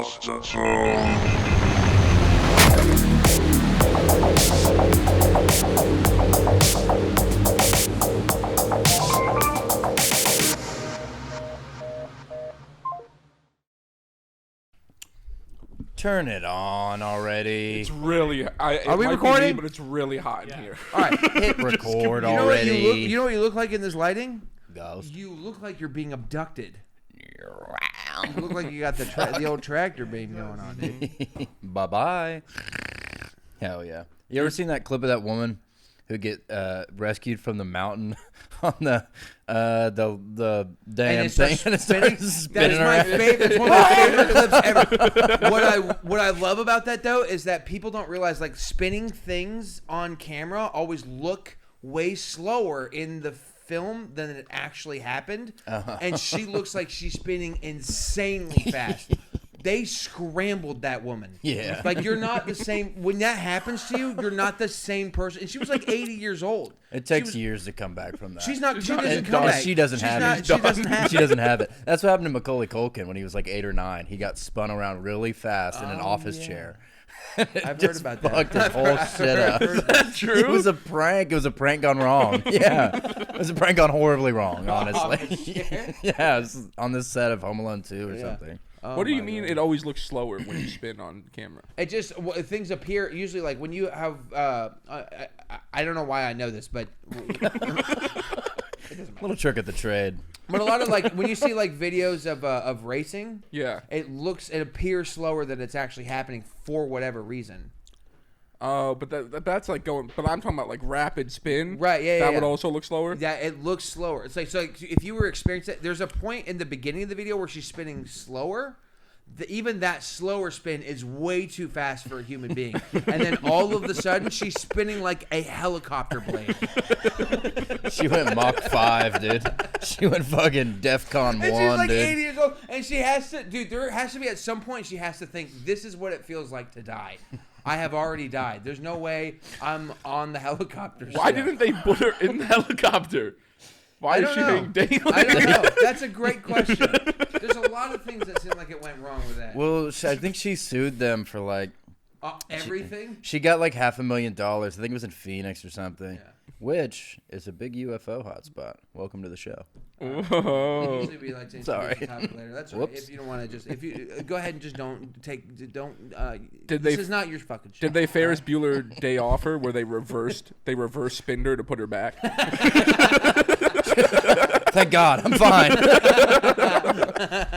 Master Zone. Turn it on already. It's really. Are we recording? But it's really hot in here. All right, Hit record you know already. you know what you look like in this lighting? Ghost. You look like you're being abducted. You look like you got the old tractor beam going on, dude. Bye bye. Hell yeah! You ever seen that clip of that woman who get rescued from the mountain on the damn And thing and it starts spinning That is my around? favorite. That's one of my favorite clips ever. What I love about that though is that people don't realize like spinning things on camera always look way slower in the film than it actually happened, and she looks like she's spinning insanely fast. They scrambled that woman. Yeah. Like, you're not the same. When that happens to you, you're not the same person. And she was like 80 years old. It takes years to come back from that. She doesn't come And back. she doesn't have it. She doesn't have it. She doesn't have it. That's what happened to Macaulay Culkin when he was like 8 or 9. He got spun around really fast in an office chair. I've heard about that. Fucked his whole shit up. Is that true? It was a prank. It was a prank gone wrong. Yeah. It was a prank gone horribly wrong, honestly. Yeah, it was on this set of Home Alone 2 or something. Oh What do you mean God. it always looks slower when you spin on camera? It just things appear usually like when you have. I don't know why I know this, but Little trick of the trade. but a lot of like when you see like videos of racing, Yeah. it appears slower than it's actually happening for whatever reason. But that's like going. But I'm talking about like rapid spin. Right, yeah, That yeah. would also look slower. Yeah, it looks slower. It's like, so like if you were experiencing it, there's a point in the beginning of the video where she's spinning slower. Even that slower spin is way too fast for a human being. And then all of a sudden, she's spinning like a helicopter blade. She went Mach 5, dude. She went fucking DEFCON 1, And she's like dude. 80 years old. And she has to, dude, there has to be at some point she has to think, this is what it feels like to die. I have already died. There's no way I'm on the helicopter. Why still. didn't they put her in the helicopter? Why I is don't she know. hanging daily? I don't know. That's a great question. There's a lot of things that seem like it went wrong with that. Well, I think she sued them for like Everything? she got like $500,000. I think it was in Phoenix or something, Yeah. which is a big UFO hotspot. Welcome to the show. Whoa. Usually we like to Sorry. introduce the topic later. That's all right. Whoops. If you don't want to just, if you go ahead and just don't. Did This they- is not your fucking show. Did they Ferris Bueller day off her where they reverse spinned her to put her back? Thank God, I'm fine.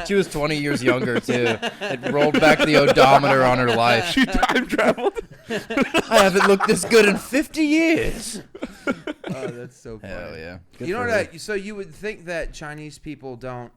She was 20 years younger too. It rolled back the odometer on her life. She time traveled. I haven't looked this good in 50 years. Oh, that's so funny. Hell yeah. Good You know for what? her. So you would think that Chinese people don't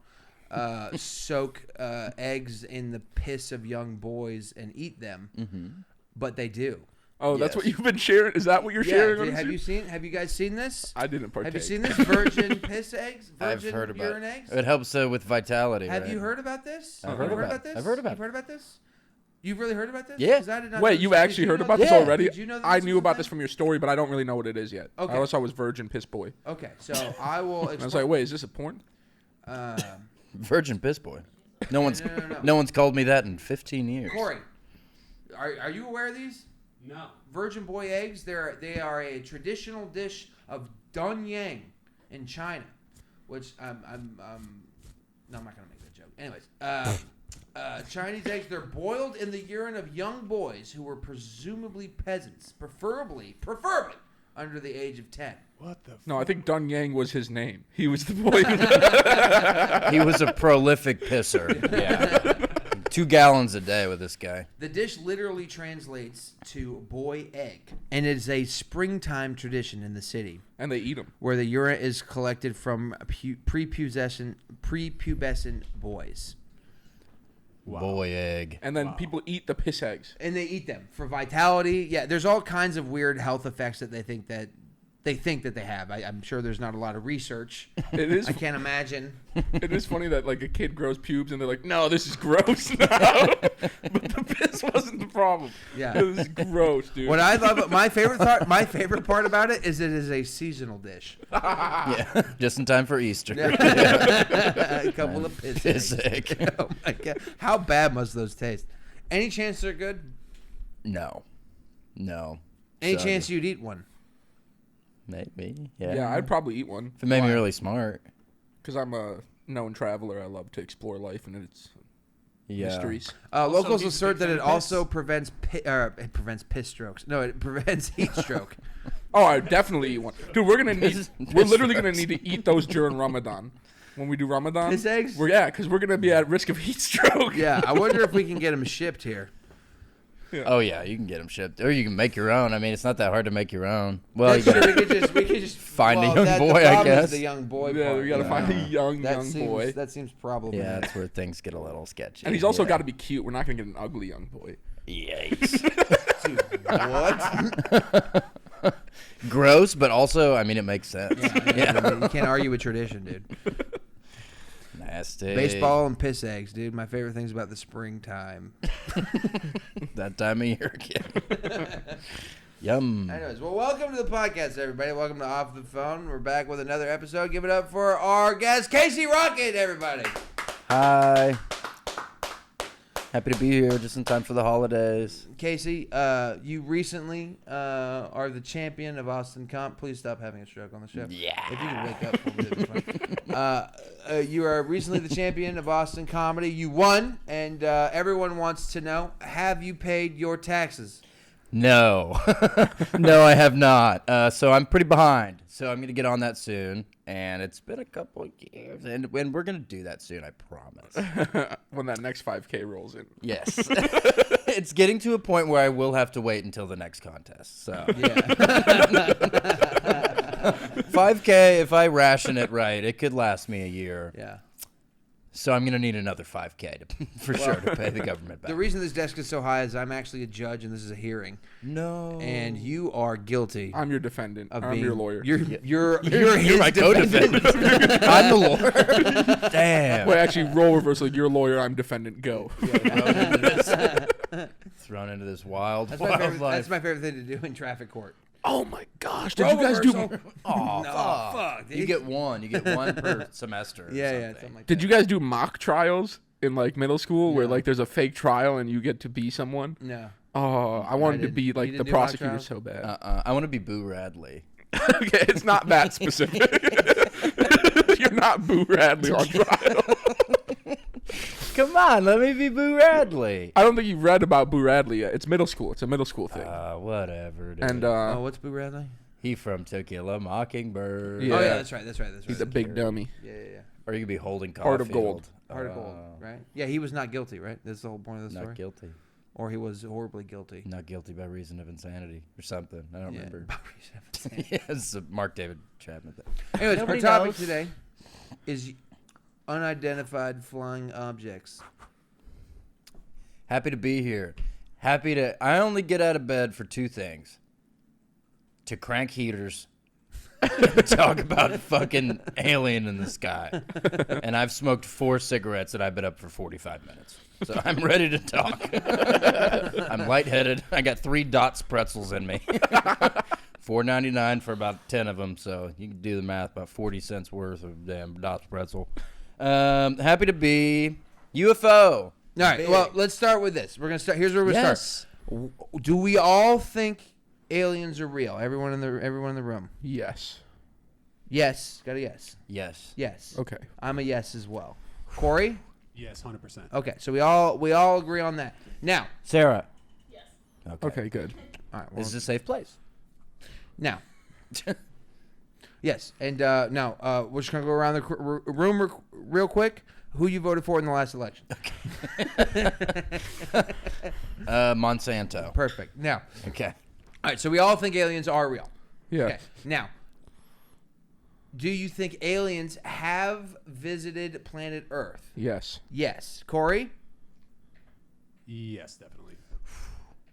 soak eggs in the piss of young boys and eat them, but they do. Oh, that's Yes. what you've been sharing? Is that what you're sharing? dude, on have this? you guys seen this? I didn't partake. Have you seen this virgin piss eggs? I've Virgin heard about urine it. eggs? It helps with vitality. Have right? you heard about this? I've Have heard you about it. this? I've heard about You've it. heard about this? You've really heard about this? Yeah. 'Cause I did not Wait, know you this. actually Did heard know about this? this already? Did you know that I this knew was a about thing? this from your story, but I don't really know what it is yet. Okay. I always saw it was Virgin Piss Boy. Okay, so I will And I was like, wait, is this a porn? Virgin piss boy. No one's no. no one's called me that in 15 years. Corey, are you aware of these? No. Virgin boy eggs, they are a traditional dish of Dunyang in China, which no, I'm not gonna make that joke. Anyways, Chinese eggs, they're boiled in the urine of young boys who were presumably peasants, preferably under the age of 10. What the? No, I think Dun Yang was his name. He was the boy. He was a prolific pisser. Yeah. 2 gallons a day with this guy. The dish literally translates to boy egg, and it is a springtime tradition in the city And they eat him. where the urine is collected from prepubescent boys. Wow. Boy egg. And then people eat the piss eggs. And they eat them for vitality. Yeah, there's all kinds of weird health effects that they think that they think that they have. I'm sure there's not a lot of research. It is. I can't imagine. It is funny that like a kid grows pubes and they're like, no, this is gross now. But the piss wasn't the problem. Yeah. It was gross, dude. What I love, my favorite part about it is a seasonal dish. Yeah, just in time for Easter. A couple of piss eggs. Sick. Oh my god, how bad must those taste? Any chance they're good? No. Any So, chance you'd eat one? Maybe. Yeah. Yeah, I'd probably eat one. If it made me Why? really smart. Because I'm a known traveler. I love to explore life and its Yeah. mysteries. Locals needs assert big that it fan also prevents it prevents piss strokes. No, it prevents heat stroke. Oh, I'd definitely eat one. Dude, we're Piss literally gonna strokes. need to eat those during Ramadan. When we do Ramadan. Piss eggs? Because we're gonna be at risk of heat stroke. Yeah, I wonder if we can get them shipped here. Oh yeah, you can get them shipped, or you can make your own. I mean, it's not that hard to make your own. Well, you That's gotta, true, we could just Find a young the boy, I problem is guess. the young boy Yeah, part. we gotta find a young seems, boy. That seems problematic. yeah, that's where things get a little sketchy. And he's also yeah. got to be cute. We're not gonna get an ugly young boy. Yikes. What? Gross, but also, I mean, it makes sense. Yeah. You can't argue with tradition, dude. Nasty. Baseball and piss eggs, dude. My favorite things about the springtime. That time of year again. Yum. Anyways, well, welcome to the podcast, everybody. Welcome to Off the Phone. We're back with another episode. Give it up for our guest, Casey Rocke, everybody. Hi. Happy to be here just in time for the holidays. Casey, you recently are the champion of Austin Comp. Please stop having a stroke on the show. Yeah. If you can wake up for me, that'd be fun. You are recently the champion of Austin Comedy. You won, and everyone wants to know, have you paid your taxes? No. No, I have not. So I'm pretty behind. So I'm going to get on that soon. And it's been a couple of years. And we're going to do that soon, I promise. When that next 5K rolls in. Yes. It's getting to a point where I will have to wait until the next contest. So Yeah. 5K, if I ration it right, it could last me a year. Yeah. So I'm going to need another 5K for sure to pay the government back. The reason this desk is so high is I'm actually a judge, and this is a hearing. No. And you are guilty. I'm your defendant. Of I'm being, your lawyer. You're You're his my defendant. co-defendant. I'm the lawyer. Damn. Wait, actually, role reversal. You're lawyer. I'm defendant. Go. Thrown into this wild, That's wild that's life. my favorite thing to do in traffic court. Oh my gosh! Did you guys do? Oh, No, fuck. fuck, dude. You get one. You get one per semester. Or Yeah, something. something like Did that. you guys do mock trials in like middle school where No. like there's a fake trial and you get to be someone? No. Oh, I wanted to didn't. be You like didn't the do mock prosecutor trials? so bad. I want to be Boo Radley. Okay, it's not that specific. You're not Boo Radley on trial. Come on, let me be Boo Radley. I don't think you've read about Boo Radley yet. It's middle school. It's a middle school thing. Whatever. Dude. And Oh, what's Boo Radley? he from To Kill a Mockingbird. Yeah. Oh yeah, that's right. he's a big dummy. Yeah. Or you could be Holding Heart Caulfield. of gold. Heart of gold, right? Yeah, he was not guilty, right? That's the whole point of the story. Not guilty. Or he was horribly guilty. Not guilty by reason of insanity or something. I don't Yeah. remember. Yeah, it's a Mark David Chapman thing. Anyways, Nobody our topic knows. today is unidentified flying objects. Happy to be here. I only get out of bed for two things. To crank heaters. Talk about a fucking alien in the sky. And I've smoked 4 cigarettes and I've been up for 45 minutes. So I'm ready to talk. I'm lightheaded. I got 3 Dots pretzels in me. $4.99 for about 10 of them. So you can do the math, about 40 cents worth of damn Dots pretzel. Happy to be UFO. All right. Well, let's start with this. We're gonna start. Here's where we Yes. start. Do we all think aliens are real? Everyone in the room. Yes. Yes. Got a yes. Yes. Yes. Okay. I'm a yes as well. Corey. Yes, 100%. Okay. So we all agree on that. Now. Sarah. Yes. Okay, good. All right. Well, This is a safe place. now. Yes. And now we're just gonna go around the room real quick. Who you voted for in the last election? Monsanto. Perfect. Now. Okay. All right. So we all think aliens are real. Yeah. Okay. Now. Do you think aliens have visited planet Earth? Yes. Yes. Corey, Yes, definitely.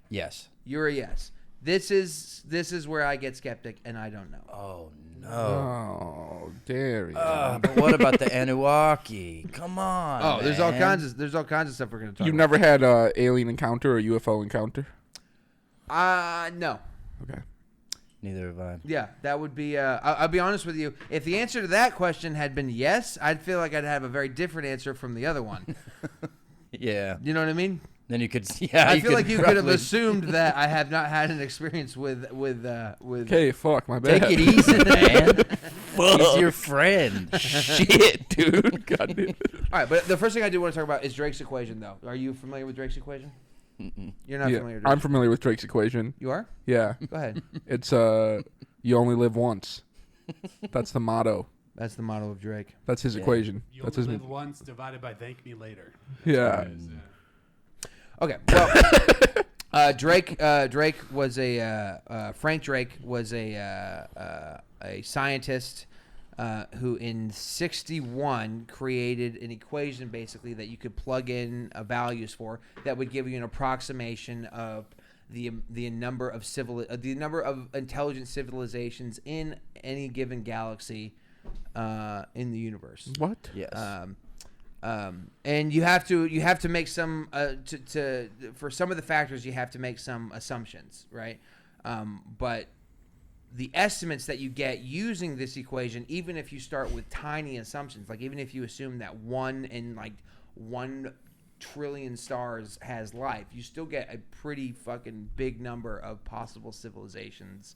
Yes. you're a yes. This is where I get skeptic, and I don't know. Oh no. Oh, Darian. But what about the Anunnaki? Come on. Oh, there's all man. kinds of stuff we're gonna talk You've about. never had a alien encounter or UFO encounter? No. Okay. Neither have I. Yeah, that would be. I'll be honest with you. If the answer to that question had been yes, I'd feel like I'd have a very different answer from the other one. Yeah. You know what I mean? Then you could. Yeah. I feel like you could have roughly- assumed that I have not had an experience with. Okay, fuck, my bad. Take it easy, man. He's your friend. Shit, dude. God damn it. All right, but the first thing I do want to talk about is Drake's equation, though. Are you familiar with Drake's equation? You're not Yeah, familiar with Drake's I'm familiar with Drake's equation. You are? Yeah. Go ahead. It's you only live once. That's the motto. That's the motto of Drake. That's his Yeah. equation. You That's only his live once, divided by thank me later. Yeah. Okay. Well, Drake was Frank Drake was a scientist who in '61 created an equation basically that you could plug in values for that would give you an approximation of the number of intelligent civilizations in any given galaxy in the universe. What? Yes. And you have to make some for some of the factors you have to make some assumptions, right? But the estimates that you get using this equation, even if you start with tiny assumptions, like even if you assume that 1 in 1 trillion stars has life, you still get a pretty fucking big number of possible civilizations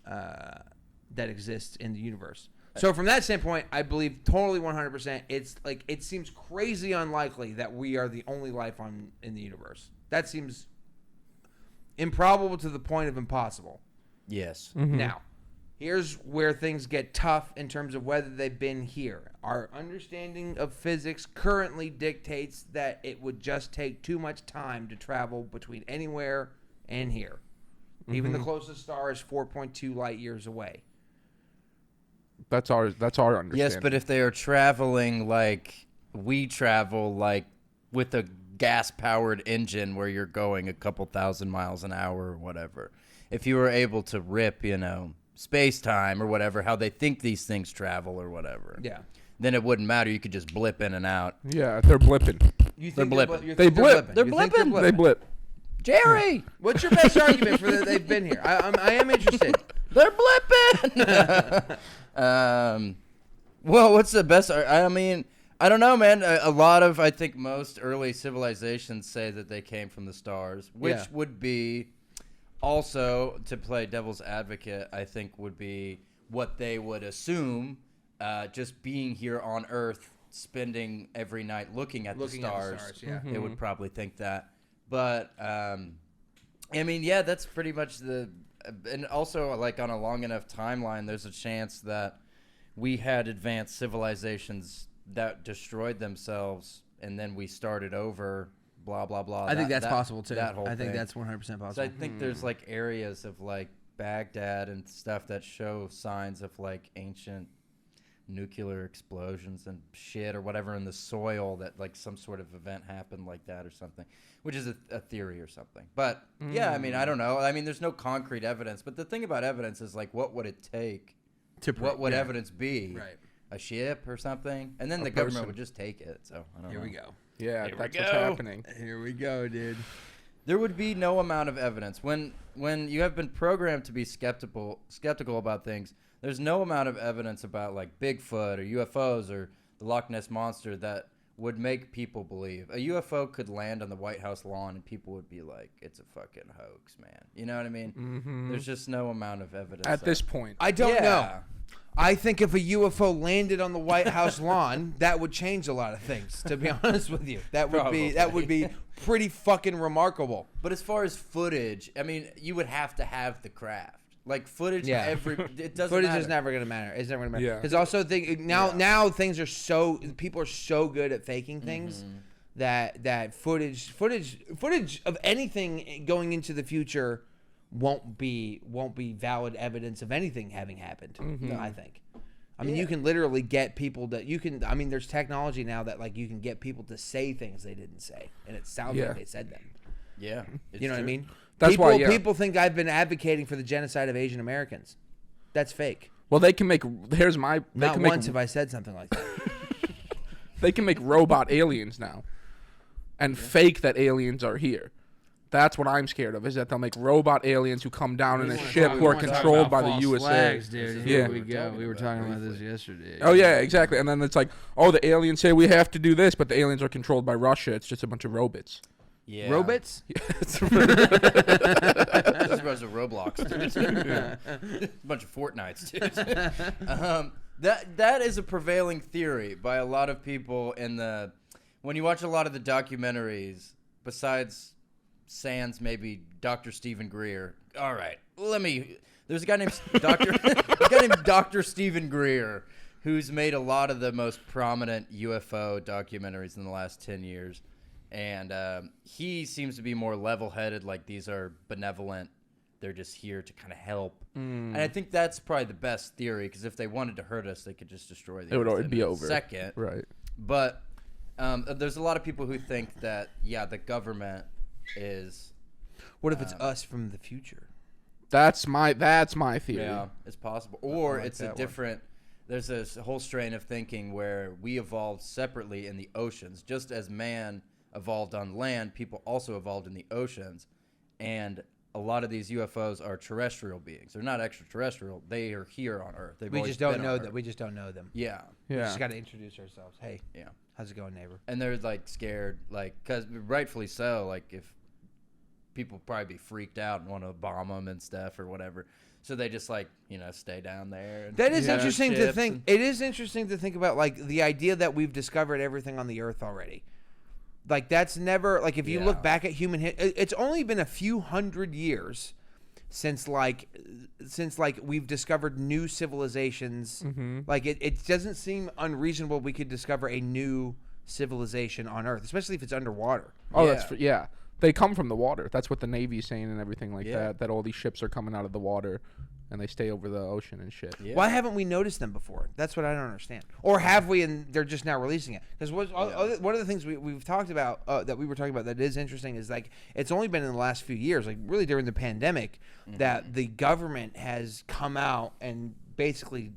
that exist in the universe. So from that standpoint, I believe totally 100%. It's like it seems crazy unlikely that we are the only life in the universe. That seems improbable to the point of impossible. Yes. Now, here's where things get tough in terms of whether they've been here. Our understanding of physics currently dictates that it would just take too much time to travel between anywhere and here. Even the closest star is 4.2 light years away. That's our understanding. Yes, but if they are traveling like we travel, like with a gas-powered engine where you're going a couple thousand miles an hour or whatever, if you were able to rip, space-time or whatever, how they think these things travel or whatever, Yeah. then it wouldn't matter. You could just blip in and out. Yeah, they're blipping. You They're think blipping. you They think blip. They're You think blipping. They blip. Jerry, What's your best argument for that they've been here? I am interested. they're blipping. Well, what's the best? I mean, I don't know, man. I think most early civilizations say that they came from the stars, which Yeah. would be also, to play devil's advocate, I think would be what they would assume, just being here on Earth, spending every night looking at the stars. yeah. They would probably think that. But, I mean, yeah, that's pretty much and also, like, on a long enough timeline, there's a chance that we had advanced civilizations that destroyed themselves, and then we started over, blah, blah, blah. I think that's possible too. That whole I think thing. that's 100% So I possible. think there's, like, areas of, like, Baghdad and stuff that show signs of, like, ancient nuclear explosions and shit or whatever in the soil that, like, some sort of event happened like that or something, which is a theory or something. But, yeah, I mean, I don't know. I mean, there's no concrete evidence. But the thing about evidence is, like, what would it take? What would evidence be? Right. A ship or something? And then the person. government would just take it. So, I don't know. Here we go. Yeah, Here we that's what's go. happening. Here we go, dude. There would be no amount of evidence. When you have been programmed to be skeptical about things, there's no amount of evidence about, like, Bigfoot or UFOs or the Loch Ness Monster that would make people believe. A UFO could land on the White House lawn and people would be like, it's a fucking hoax, man. You know what I mean? Mm-hmm. There's just no amount of evidence. At this point. I don't know. Yeah. I think if a UFO landed on the White House lawn, that would change a lot of things. To be honest with you, that would be pretty fucking remarkable. But as far as footage, I mean, you would have to have the craft. Like, footage, Yeah. it doesn't Footage matter. is never gonna matter. It's never gonna matter. Yeah. Because also now things are people are so good at faking things that footage of anything going into the future won't be valid evidence of anything having happened. I think. I mean, you can literally get people there's technology now that, like, you can get people to say things they didn't say, and it sounds Yeah. like they said them. Yeah. You know what I mean? That's why. Yeah. People think I've been advocating for the genocide of Asian Americans. That's fake. Well, they can make. Here's my. They Not can once make, have I said something like that. They can make robot aliens now, and fake that aliens are here. That's what I'm scared of. Is that they'll make robot aliens who come down in a ship who are controlled by the USA. Flags, dude. Yeah. Here we go. We were talking about this yesterday. Oh yeah, exactly. And then it's like, oh, the aliens say we have to do this, but the aliens are controlled by Russia. It's just a bunch of robots. Yeah. Robots? It's a bunch of Roblox, dude. A bunch of Fortnites, dude. That is a prevailing theory by a lot of people in the. When you watch a lot of the documentaries, besides sans maybe Dr. Stephen Greer. All right, there's a guy named Dr. Stephen Greer who's made a lot of the most prominent UFO documentaries in the last 10 years. And he seems to be more level-headed, like these are benevolent. They're just here to kind of help. And I think that's probably the best theory, because if they wanted to hurt us, they could just destroy the Earth. It would be over. Second. Right. But there's a lot of people who think that, yeah, the government is... What if it's us from the future? That's my theory. Yeah, it's possible. Or like it's a that one. different... There's this whole strain of thinking where we evolved separately in the oceans. Just as man evolved on land, people also evolved in the oceans. And a lot of these UFOs are terrestrial beings. They're not extraterrestrial. They are here on Earth. We just don't know them. We just don't know them. Yeah. We Yeah. just got to introduce ourselves. Hey, Yeah. how's it going, neighbor? And they're like scared, like, because rightfully so, like if people probably be freaked out and want to bomb them and stuff or whatever. So they just like, stay down there. And That is shoot interesting to ships think. and- It is interesting to think about, like, the idea that we've discovered everything on the Earth already. Like, that's never, like, if you Yeah. look back at human it's only been a few hundred years since we've discovered new civilizations. Like, it doesn't seem unreasonable we could discover a new civilization on Earth, especially if it's underwater. Oh, Yeah. yeah. They come from the water. That's what the Navy's saying and everything like Yeah. that. That all these ships are coming out of the water, and they stay over the ocean and shit. Yeah. Why haven't we noticed them before? That's what I don't understand. Or have we, and they're just now releasing it? Because one of the things we've talked about, that we were talking about that is interesting, is like it's only been in the last few years, like really during the pandemic, that the government has come out and basically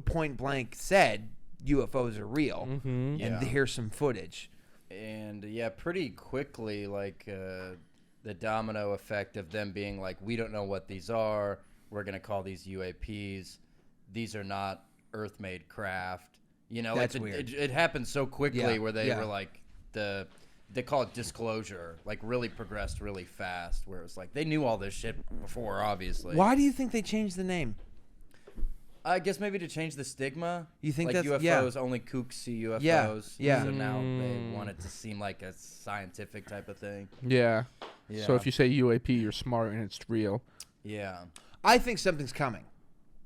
point blank said UFOs are real, and Yeah. here's some footage. And yeah, pretty quickly, like the domino effect of them being like, we don't know what these are. We're gonna call these UAPs. These are not Earth-made craft. That's like weird. It happened so quickly Yeah, where they yeah. were like they call it disclosure, like really progressed really fast. Where it was like they knew all this shit before, obviously. Why do you think they changed the name? I guess maybe to change the stigma. You think like that's- UFOs yeah. only kooks see UFOs? Yeah. So now they want it to seem like a scientific type of thing. Yeah. Yeah. So if you say UAP, you're smart and it's real. Yeah. I think something's coming.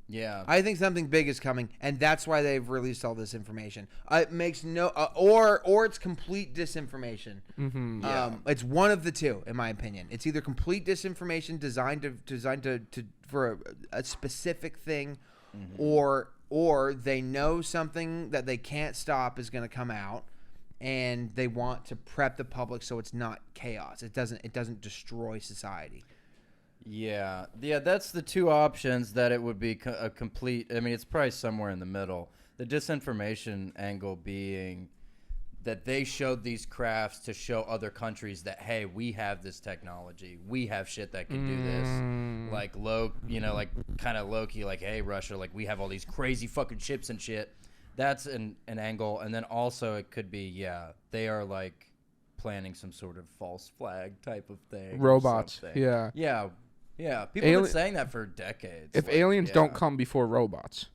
Yeah. I think something big is coming, and that's why they've released all this information. It makes no, or it's complete disinformation. Yeah. It's one of the two, in my opinion. It's either complete disinformation designed for a specific thing, or they know something that they can't stop is going to come out, and they want to prep the public so it's not chaos. It doesn't destroy society. Yeah, that's the two options that it would be a complete. I mean, it's probably somewhere in the middle. The disinformation angle being that they showed these crafts to show other countries that, hey, we have this technology. We have shit that can do this. Like like kind of low-key, like, hey, Russia, like we have all these crazy fucking ships and shit. That's an angle. And then also it could be, they are like planning some sort of false flag type of thing. or Robots. something. Yeah. Yeah, people have been saying that for decades. If like, aliens don't come before robots,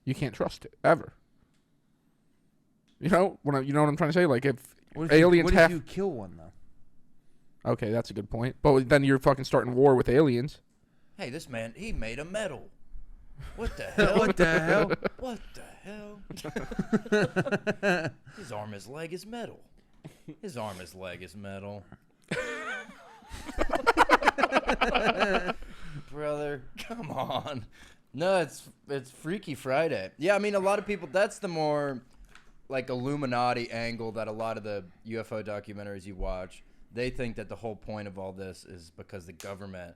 you can't trust it ever. You know what I'm trying to say? Like if aliens What have, if you kill one though? okay, that's a good point. But then you're fucking starting war with aliens. Hey, this man, he made a medal. What the hell? What the hell? What the hell? His arm, his leg is metal. His arm, his leg is metal. Brother, come on. No, it's Freaky Friday. Yeah, I mean, a lot of people, that's the more like Illuminati angle that a lot of the UFO documentaries you watch, they think that the whole point of all this is because the government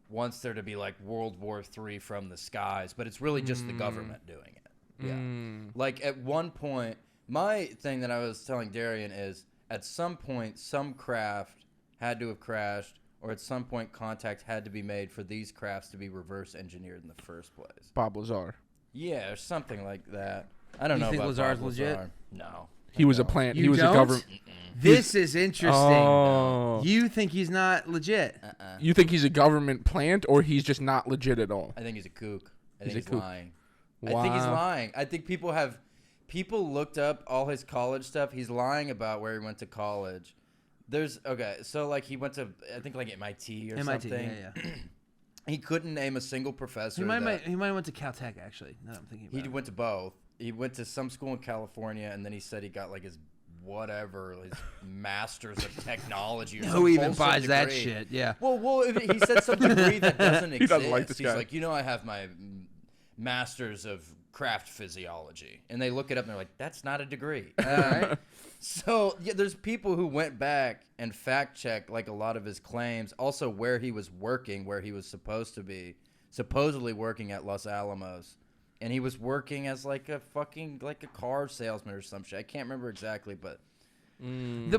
wants there to be like World War III from the skies, but it's really just the government doing it. Yeah. Like at one point, my thing that I was telling Darian is at some point, some craft had to have crashed, or at some point contact had to be made for these crafts to be reverse engineered in the first place. Bob Lazar. Yeah, or something like that. I don't know think about Lazar's Bob legit? Lazar. No. He was a plant. You He was don't? a government. This is interesting. Oh. You think he's not legit? You think he's a government plant, or he's just not legit at all? I think he's a kook. I He's think a he's kook. lying. Wow. I think he's lying. I think people looked up all his college stuff. He's lying about where he went to college. So like he went to I think like MIT or MIT, something. yeah. He couldn't name a single professor. He might have went to Caltech actually. Now that I'm thinking about He it. went to both. He went to some school in California, and then he said he got like his master's of technology. Or some Who even bullshit buys that degree. shit? Yeah. Well, he said some degree that doesn't exist. He doesn't like this He's guy. like, I have my master's of craft physiology, and they look it up and they're like, that's not a degree. All right. So yeah, there's people who went back and fact checked like a lot of his claims, also where he was working, where he was supposedly working at Los Alamos. And he was working as like a car salesman or some shit. I can't remember exactly, but Isn't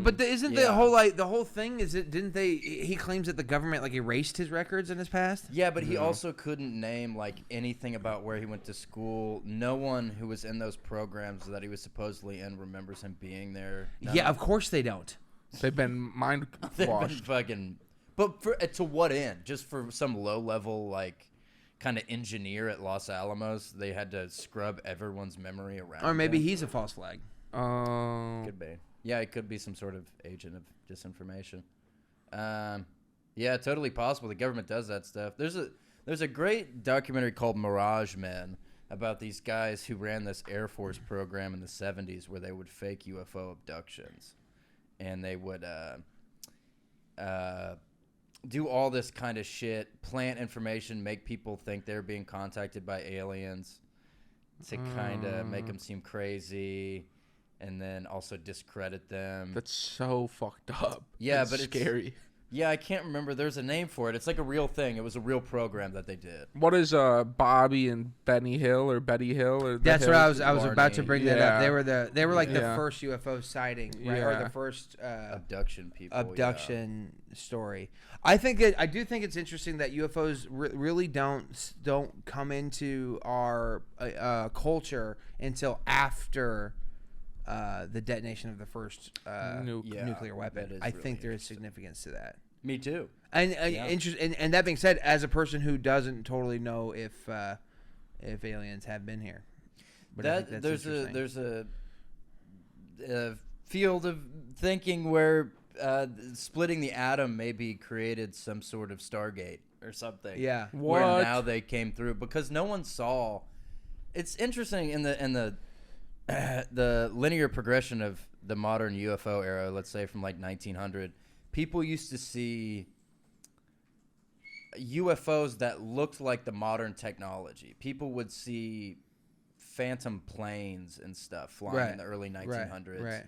the whole thing? He claims that the government like erased his records in his past. yeah, but he also couldn't name like anything about where he went to school. No one who was in those programs that he was supposedly in remembers him being there. Yeah, of course they don't. They've been mind They've been washed. fucking. But to what end? Just for some low level like kind of engineer at Los Alamos, they had to scrub everyone's memory around. Or maybe him? he's a false flag. Could be. Yeah, it could be some sort of agent of disinformation. Yeah, totally possible. The government does that stuff. There's a great documentary called Mirage Men about these guys who ran this Air Force program in the 70s where they would fake UFO abductions. And they would do all this kind of shit, plant information, make people think they're being contacted by aliens to kind of make them seem crazy, and then also discredit them. That's so fucked up. Yeah, It's but it's scary. Yeah, I can't remember. There's a name for it. It's like a real thing. It was a real program that they did. What is Bobby and Benny Hill or Betty Hill or? That's what I was Barney. about to bring that up. They were like the Yeah. first UFO sighting, right? Or Yeah. the first Abduction people. abduction story. I do think it's interesting that UFOs really don't come into our culture until after the detonation of the first nuclear weapon. that is I really think there is interesting. significance to that. Me too. And Yeah. and that being said, as a person who doesn't totally know if aliens have been here, but I think that's interesting. there's a field of thinking where splitting the atom maybe created some sort of Stargate or something. Yeah. Where What? now they came through because no one saw. It's interesting in the linear progression of the modern UFO era. Let's say from like 1900, people used to see UFOs that looked like the modern technology. People would see phantom planes and stuff flying in the early 1900s. Right.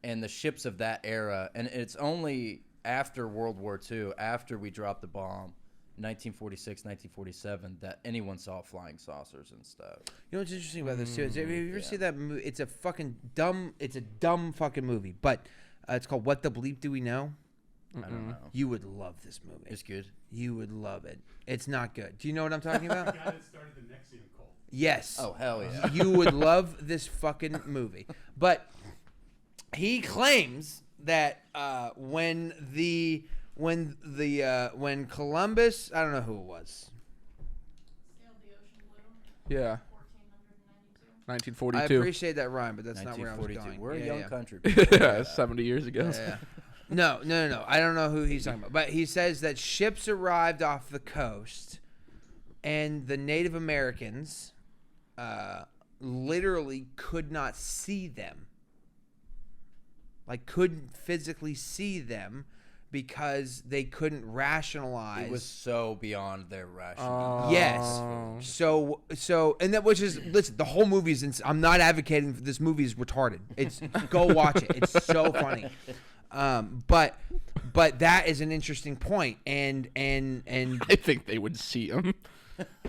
And the ships of that era. And it's only after World War II, after we dropped the bomb, 1946, 1947, that anyone saw flying saucers and stuff. You know what's interesting about this too? Is have you ever seen that movie? It's a dumb fucking movie, but it's called What the Bleep Do We Know? I don't know. You would love this movie. It's good. You would love it. It's not good. Do you know what I'm talking about? The guy that started the Nexium cult. Yes. Oh, hell yeah. You would love this fucking movie. But he claims that when Columbus, I don't know who it was. Sailed the ocean blue. Yeah. 1492. I 1942. appreciate that rhyme, but that's not where I was 1942. going. We're a Yeah, young yeah. country. Yeah, 70 years ago. Yeah. No. I don't know who he's talking about. But he says that ships arrived off the coast and the Native Americans literally could not see them. Like, couldn't physically see them because they couldn't rationalize. It was so beyond their rational. Yes. So, and that which is, listen, the whole movie is, I'm not advocating for this movie is retarded. It's, go watch it. It's so funny. But But that is an interesting point, and I think they would see him.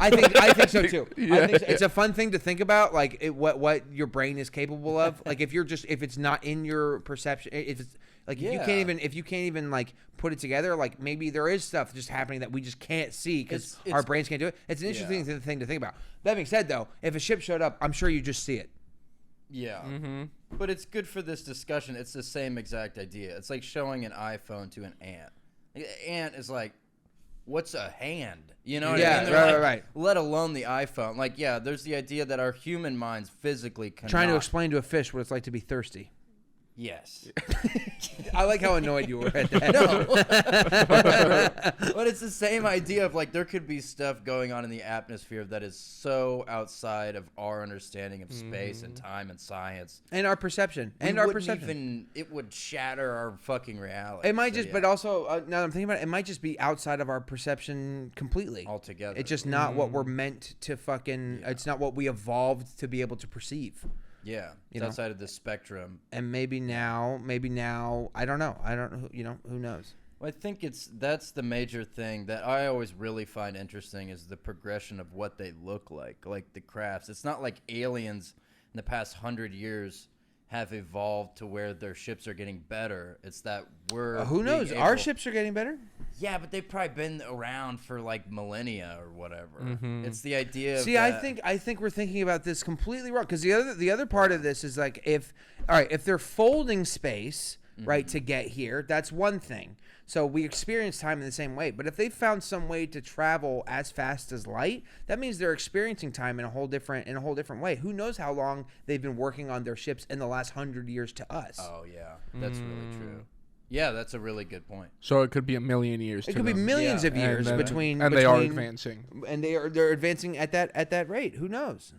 I think so too. Yeah. I think so. It's a fun thing to think about, like what your brain is capable of. Like if it's not in your perception, if it's like if you can't even like put it together, like maybe there is stuff just happening that we just can't see because our brains can't do it. It's an interesting thing to think about. That being said, though, if a ship showed up, I'm sure you just see it. Yeah. But it's good for this discussion. It's the same exact idea. It's like showing an iPhone to an ant. An ant is like, what's a hand? You know what I mean? Right. Let alone the iPhone. Like, yeah, there's the idea that our human minds physically cannot. Trying to explain to a fish what it's like to be thirsty. Yes. I like how annoyed you were at that. But it's the same idea of like there could be stuff going on in the atmosphere that is so outside of our understanding of space and time and science. And our perception. It would shatter our fucking reality. It might but also, now that I'm thinking about it, it might just be outside of our perception completely. Altogether. It's just not what we're meant to fucking, it's not what we evolved to be able to perceive. Yeah, it's outside of the spectrum. And maybe now, I don't know. Who knows? Well, I think that's the major thing that I always really find interesting is the progression of what they look like the crafts. It's not like aliens in the past 100 years have evolved to where their ships are getting better. It's that we're who knows? Our ships are getting better. Yeah, but they've probably been around for like millennia or whatever. It's the idea. See, I think we're thinking about this completely wrong because the other part of this is like if they're folding space right to get here, that's one thing. So we experience time in the same way. But if they found some way to travel as fast as light, that means they're experiencing time in a whole different way. Who knows how long they've been working on their ships in the last 100 years to us? Oh yeah, that's really true. Yeah, that's a really good point. So it could be a million years. It could be millions of years between. And they are advancing. And they're advancing at that rate. Who knows?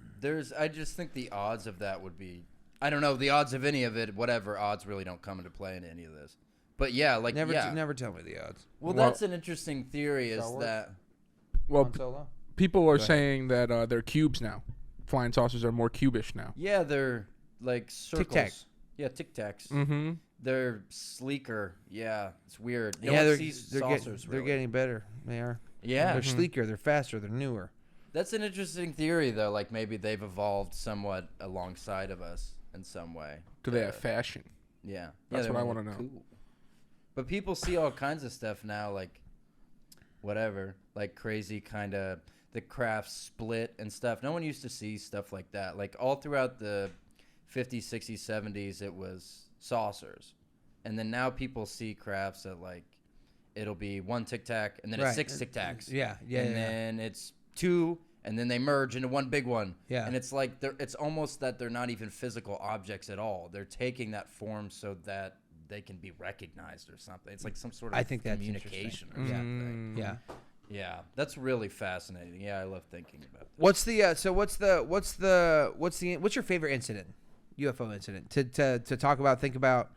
I just think the odds of that would be. I don't know the odds of any of it. Whatever odds really don't come into play in any of this. But yeah, like never tell me the odds. Well, that's an interesting theory. Is that people are saying that they're cubes now. Flying saucers are more cubish now. Yeah, they're like circles. Tic-tac. Yeah, tic tacs. Mm-hmm. They're sleeker. Yeah, it's weird. They're getting better. They are. Yeah, they're sleeker. They're faster. They're newer. That's an interesting theory, though. Like maybe they've evolved somewhat alongside of us in some way. Do they have fashion? Yeah, that's what I want to know. Cool. But people see all kinds of stuff now, like whatever, like crazy kind of the craft split and stuff. No one used to see stuff like that. Like all throughout the 50s, 60s, 70s, it was saucers. And then now people see crafts that like it'll be one tic tac and then it's 6 tic tacs. Yeah. And then it's 2 and then they merge into one big one. Yeah. And it's like it's almost that they're not even physical objects at all. They're taking that form so that they can be recognized or something. It's like some sort of communication or something. Yeah. Yeah, that's really fascinating. Yeah, I love thinking about that. What's your favorite incident? UFO incident to talk about, think about.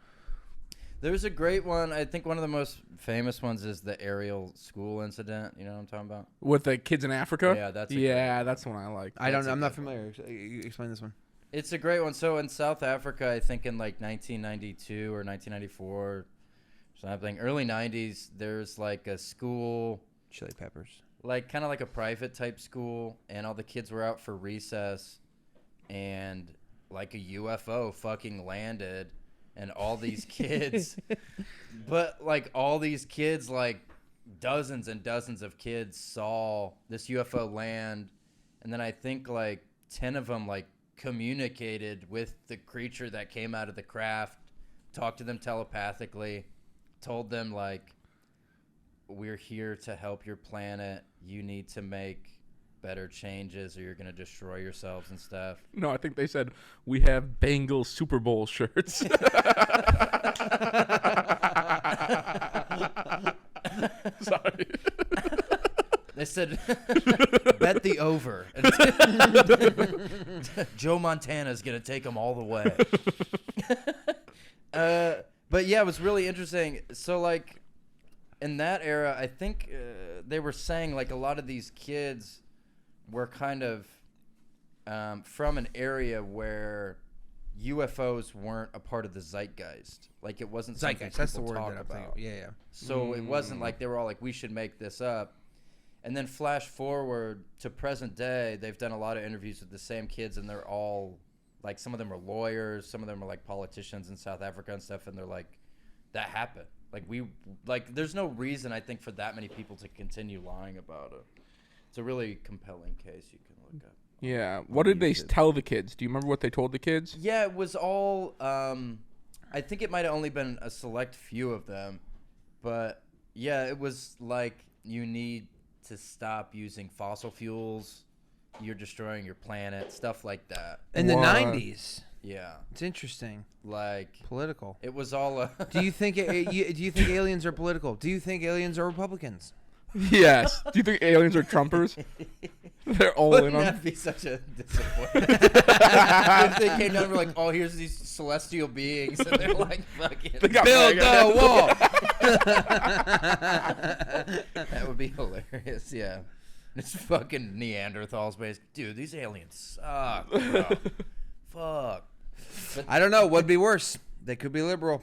There's a great one. I think one of the most famous ones is the Ariel school incident. You know what I'm talking about? With the kids in Africa? Yeah, that's the one I like. I'm not familiar. Explain this one. It's a great one. So in South Africa, I think in like 1992 or 1994 or something, early 90s, there's like a school. Chili peppers. Like kind of like a private type school, and all the kids were out for recess, and like a UFO fucking landed, and all these kids, but like all these kids, like dozens and dozens of kids saw this UFO land, and then I think like 10 of them like communicated with the creature that came out of the craft, talked to them telepathically, told them like, we're here to help your planet. You need to make better changes or you're going to destroy yourselves and stuff. No, I think they said, we have Bengals Super Bowl shirts. Sorry. They said, bet the over. Joe Montana's going to take them all the way. But yeah, it was really interesting. So like, in that era, I think they were saying like a lot of these kids were kind of from an area where UFOs weren't a part of the zeitgeist. Like it wasn't something Zeitgeist. That's the people word talk that I'm thinking. about. Yeah. So it wasn't like they were all like, we should make this up. And then flash forward to present day, they've done a lot of interviews with the same kids, and they're all like, some of them are lawyers, some of them are like politicians in South Africa and stuff, and they're like, that happened. Like there's no reason I think for that many people to continue lying about it. It's a really compelling case you can look up. Yeah. What did they tell the kids? Do you remember what they told the kids? Yeah, it was all. I think it might have only been a select few of them, but yeah, it was like you need to stop using fossil fuels. You're destroying your planet, stuff like that. In the What? 90s. Yeah, It's interesting. like Political. it was all. Do you think do you think aliens are political? Do you think aliens are Republicans? Yes. Do you think aliens are Trumpers? They're all in Wouldn't on. that be such a disappointment? If they came down and were like, oh, here's these celestial beings, and they're like, fucking They got Build mega- the wall. that would be hilarious, yeah. It's fucking Neanderthals based. Dude, these aliens suck, bro. Fuck. But I don't know. What'd be worse? They could be liberal.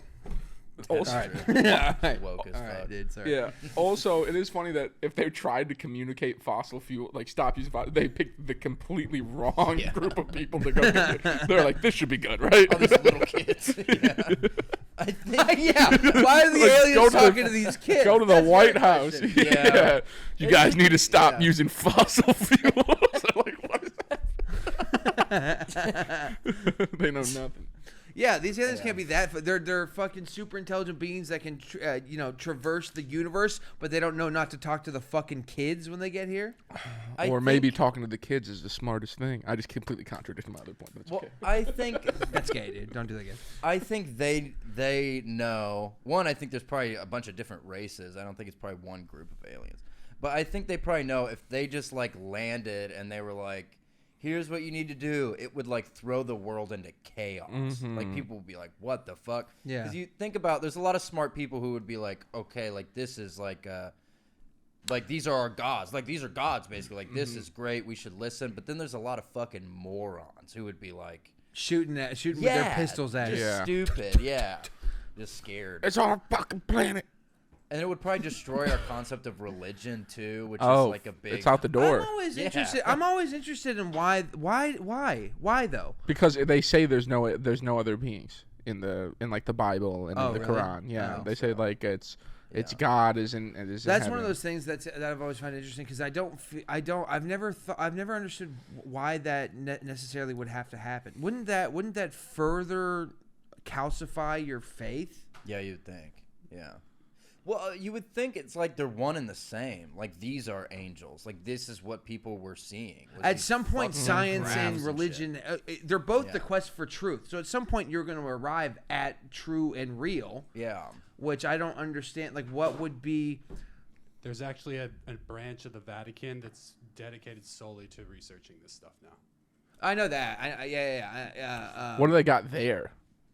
Also- All right. Woke as All fuck. right, dude. Sorry. Yeah. Also, it is funny that if they tried to communicate fossil fuel, like stop using fossil, they picked the completely wrong Yeah. group of people to go. They're like, this should be good, right? All these little kids. Yeah. I think. Yeah. Why are the Like, aliens go to the- talking to these kids? Go to the That's my White House. question. Yeah. You guys need to stop Yeah. using fossil fuels. Like, what is that? They know nothing. Yeah, these aliens can't be that. They're fucking super intelligent beings that can, traverse the universe, but they don't know not to talk to the fucking kids when they get here. Or maybe talking to the kids is the smartest thing. I just completely contradicted my other point. But it's Well, okay. I think. That's gay, dude. Don't do that again. I think they know. One, I think there's probably a bunch of different races. I don't think it's probably one group of aliens. But I think they probably know if they just like landed and they were like, here's what you need to do, it would like throw the world into chaos. Like people would be like, what the fuck? Yeah. Because you think about, there's a lot of smart people who would be like, okay, like this is like these are our gods. Like these are gods basically. Like this is great. We should listen. But then there's a lot of fucking morons who would be like, Shooting with their pistols at just you. Yeah. stupid. Yeah. Just scared. It's on a fucking planet. And it would probably destroy our concept of religion too, which Oh, is like a big. it's out the door. I'm always interested in why though. Because they say there's no other beings in like the Bible and Oh, in the really? Quran. Yeah, Oh. they say like it's God is in. That's one of those things that I've always found interesting because I've never understood why that necessarily would have to happen. Wouldn't that further calcify your faith? Yeah, you'd think. Yeah. Well, you would think it's like they're one and the same. Like these are angels. Like this is what people were seeing. was At these some point, fucking science graphs and shit. religion, they're both the Yeah. quest for truth. So at some point, you're going to arrive at true and real, Yeah. which I don't understand. Like, what would be... There's actually a branch of the Vatican that's dedicated solely to researching this stuff now. I know that. What do they got there?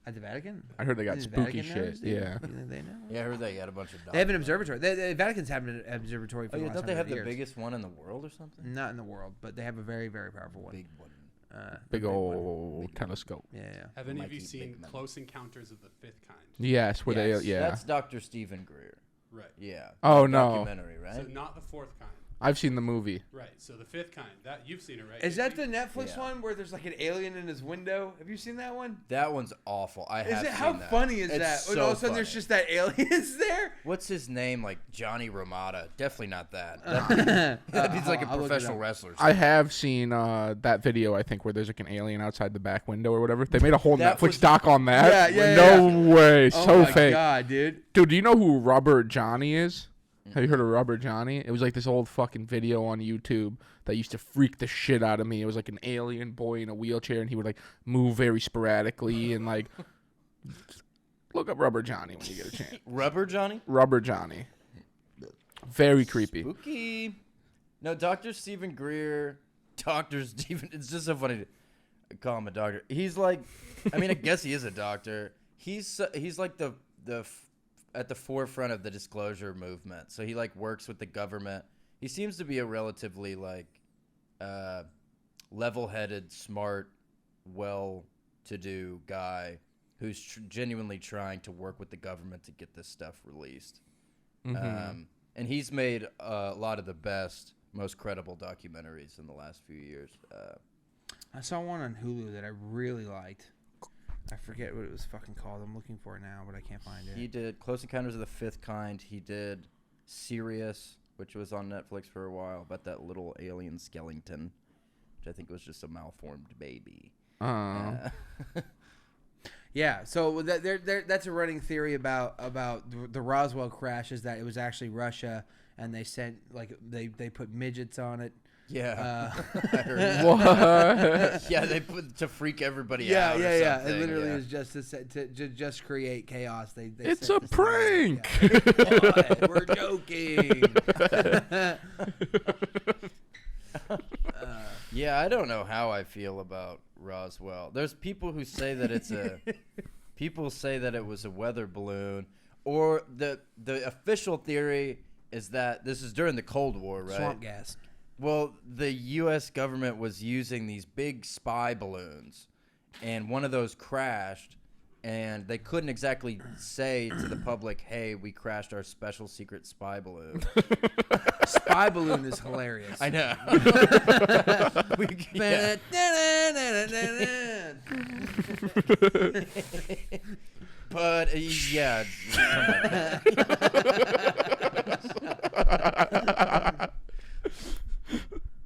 At the Vatican? I heard they got The spooky Vatican knows, shit. dude? Yeah. You think they know? Yeah, I heard they had a bunch of. They have an observatory. The Vatican's having an observatory for Oh, the yeah, last don't they 100 have the years. biggest one in the world or something? Not in the world, but they have a very, very powerful one. Big one. Big one. old telescope. Yeah. Have any of you Mikey seen Big Man. Close Encounters of the Fifth Kind? Yes, where Yes, they. Yeah. That's Dr. Stephen Greer. Right. Yeah. Oh, no. Documentary, right? So not the fourth kind. I've seen the movie. Right. So the fifth kind. That you've seen it, right? Is that the Netflix Yeah. one where there's like an alien in his window? Have you seen that one? That one's awful. I have Is it? seen How that. funny is It's that? When So all of a sudden there's funny. just that aliens there. What's his name? Like Johnny Ramada. Definitely not that. He's like a I'll look it professional up. wrestler. I have seen that video. I think where there's like an alien outside the back window or whatever. They made a whole That Netflix was- doc on that. Yeah, No way. Oh So my fake. god, dude. Dude, do you know who Rubber Johnny is? Have you heard of Rubber Johnny? It was like this old fucking video on YouTube that used to freak the shit out of me. It was like an alien boy in a wheelchair, and he would like move very sporadically and like. Look up Rubber Johnny when you get a chance. Rubber Johnny? Rubber Johnny. Very creepy. Spooky. No, Dr. Stephen Greer. Dr. Stephen. It's just so funny to call him a doctor. He's like, I mean, I guess he is a doctor. He's like at the forefront of the disclosure movement. So he like works with the government. He seems to be a relatively like level-headed, smart, well well-to-do guy who's genuinely trying to work with the government to get this stuff released. And he's made a lot of the best, most credible documentaries in the last few years. I saw one on Hulu that I really liked. I forget what it was fucking called. I'm looking for it now, but I can't find it. He did Close Encounters of the Fifth Kind. He did Sirius, which was on Netflix for a while, about that little alien skeleton, which I think was just a malformed baby. Yeah, so that's a running theory about the Roswell crash, is that it was actually Russia, and they sent they put midgets on it. Yeah. I heard What? Yeah, they put to freak everybody Yeah, out. yeah. Something. It literally was just to just create chaos. They It's sent a this thing out. prank. Yeah. What? We're joking. Yeah, I don't know how I feel about Roswell. There's people who say that people say that it was a weather balloon, or the official theory is that this is during the Cold War, right? Swamp gas. Well, the U.S. government was using these big spy balloons, and one of those crashed, and they couldn't exactly say to the public, hey, we crashed our special secret spy balloon. Spy balloon is hilarious. I know. Yeah. But, yeah. Yeah,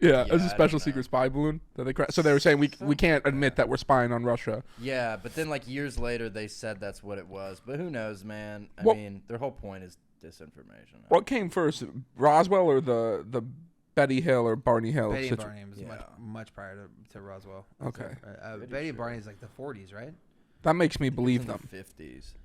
Yeah, it was a I special don't secret know. spy balloon that they crashed. So they were saying we can't admit that we're spying on Russia. Yeah, but then like years later they said that's what it was. But who knows, man? I Well- mean, their whole point is disinformation. What came first, Roswell or the Betty Hill or Barney Hill? Betty and Barney was Yeah. much prior to Roswell. Okay. Betty and Barney is like the 40s, right? That makes me believe in the them. 50s.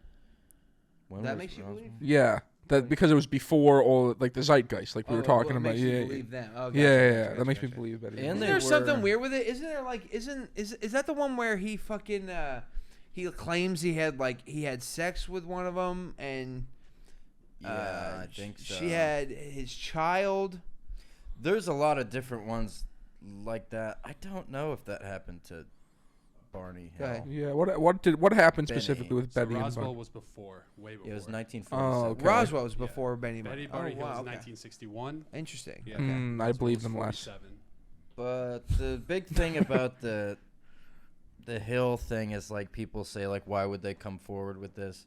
That makes you believe? Yeah, that because it was before all like the zeitgeist, like we were talking what about. makes you Yeah, believe them? Oh, yeah, gotcha, yeah. gotcha, That makes me gotcha. believe Betty. And Hill. Isn't they there something were- weird with it? Isn't there like is that the one where he fucking he claims he had sex with one of them, and Yeah, I think so. she had his child. There's a lot of different ones like that. I don't know if that happened to Barney Go Hill. ahead. Yeah, what happened Benny. specifically with So Betty and Roswell Barney? was before, way before. It was 1947. Oh, okay. Roswell was Yeah. before Benny. Betty Barney Hill was okay. 1961. Interesting. Yeah. Okay. I Roswell believe was them less. 47. But the big thing about the Hill thing is like people say like why would they come forward with this?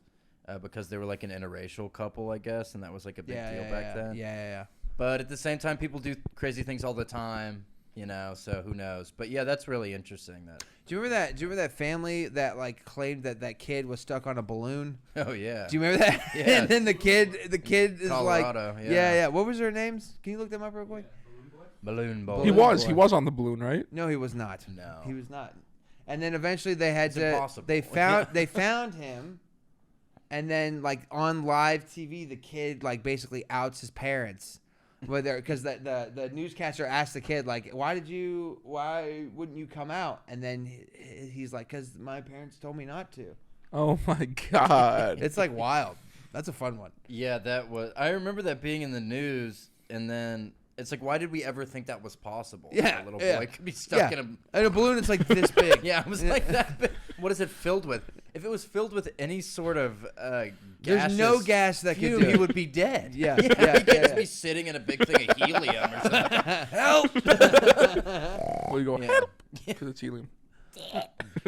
Because they were like an interracial couple, I guess, and that was like a big deal back then. Yeah. But at the same time, people do crazy things all the time, you know. So who knows? But yeah, that's really interesting. That. Do you remember that family that like claimed that kid was stuck on a balloon? Oh yeah. Do you remember that? Yeah. And then the kid is Colorado, like, yeah. yeah. What was their names? Can you look them up real quick? Balloon boy. He Balloon he boy. was on the balloon, right? No, he was not. No. He was not. And then eventually they had It's to. impossible. They found him, and then like on live TV, the kid like basically outs his parents. Because the newscaster asked the kid like, why wouldn't you come out? And then he's like, because my parents told me not to. Oh my god. It's like wild. That's a fun one. Yeah, that was. I remember that being in the news, and then it's like, why did we ever think that was possible? Yeah, That a little yeah. boy could be stuck Yeah. in And a balloon is like this big. a. Yeah, it was like that. Big. What is it filled with? If it was filled with any sort of There's gaseous no gas that could fume, do he it. would be dead. Yeah, he yeah, could just yeah. be sitting in a big thing of helium or something. Help! Well, you go Yeah. because it's helium.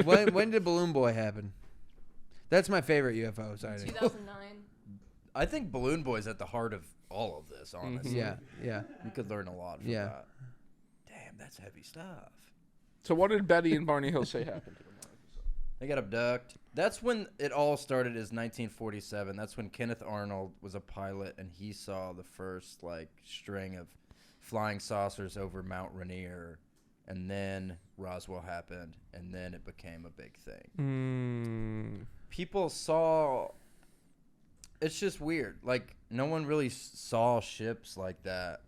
when did Balloon Boy happen? That's my favorite UFO sighting. 2009. I think Balloon Boy's at the heart of all of this. Honestly, Yeah, yeah. you could learn a lot from Yeah. that. Damn, that's heavy stuff. So what did Betty and Barney Hill say happened to them? They got abducted. That's when it all started. Is 1947. That's when Kenneth Arnold was a pilot, and he saw the first like string of flying saucers over Mount Rainier, and then Roswell happened, and then it became a big thing. People saw. It's just weird. Like no one really saw ships like that.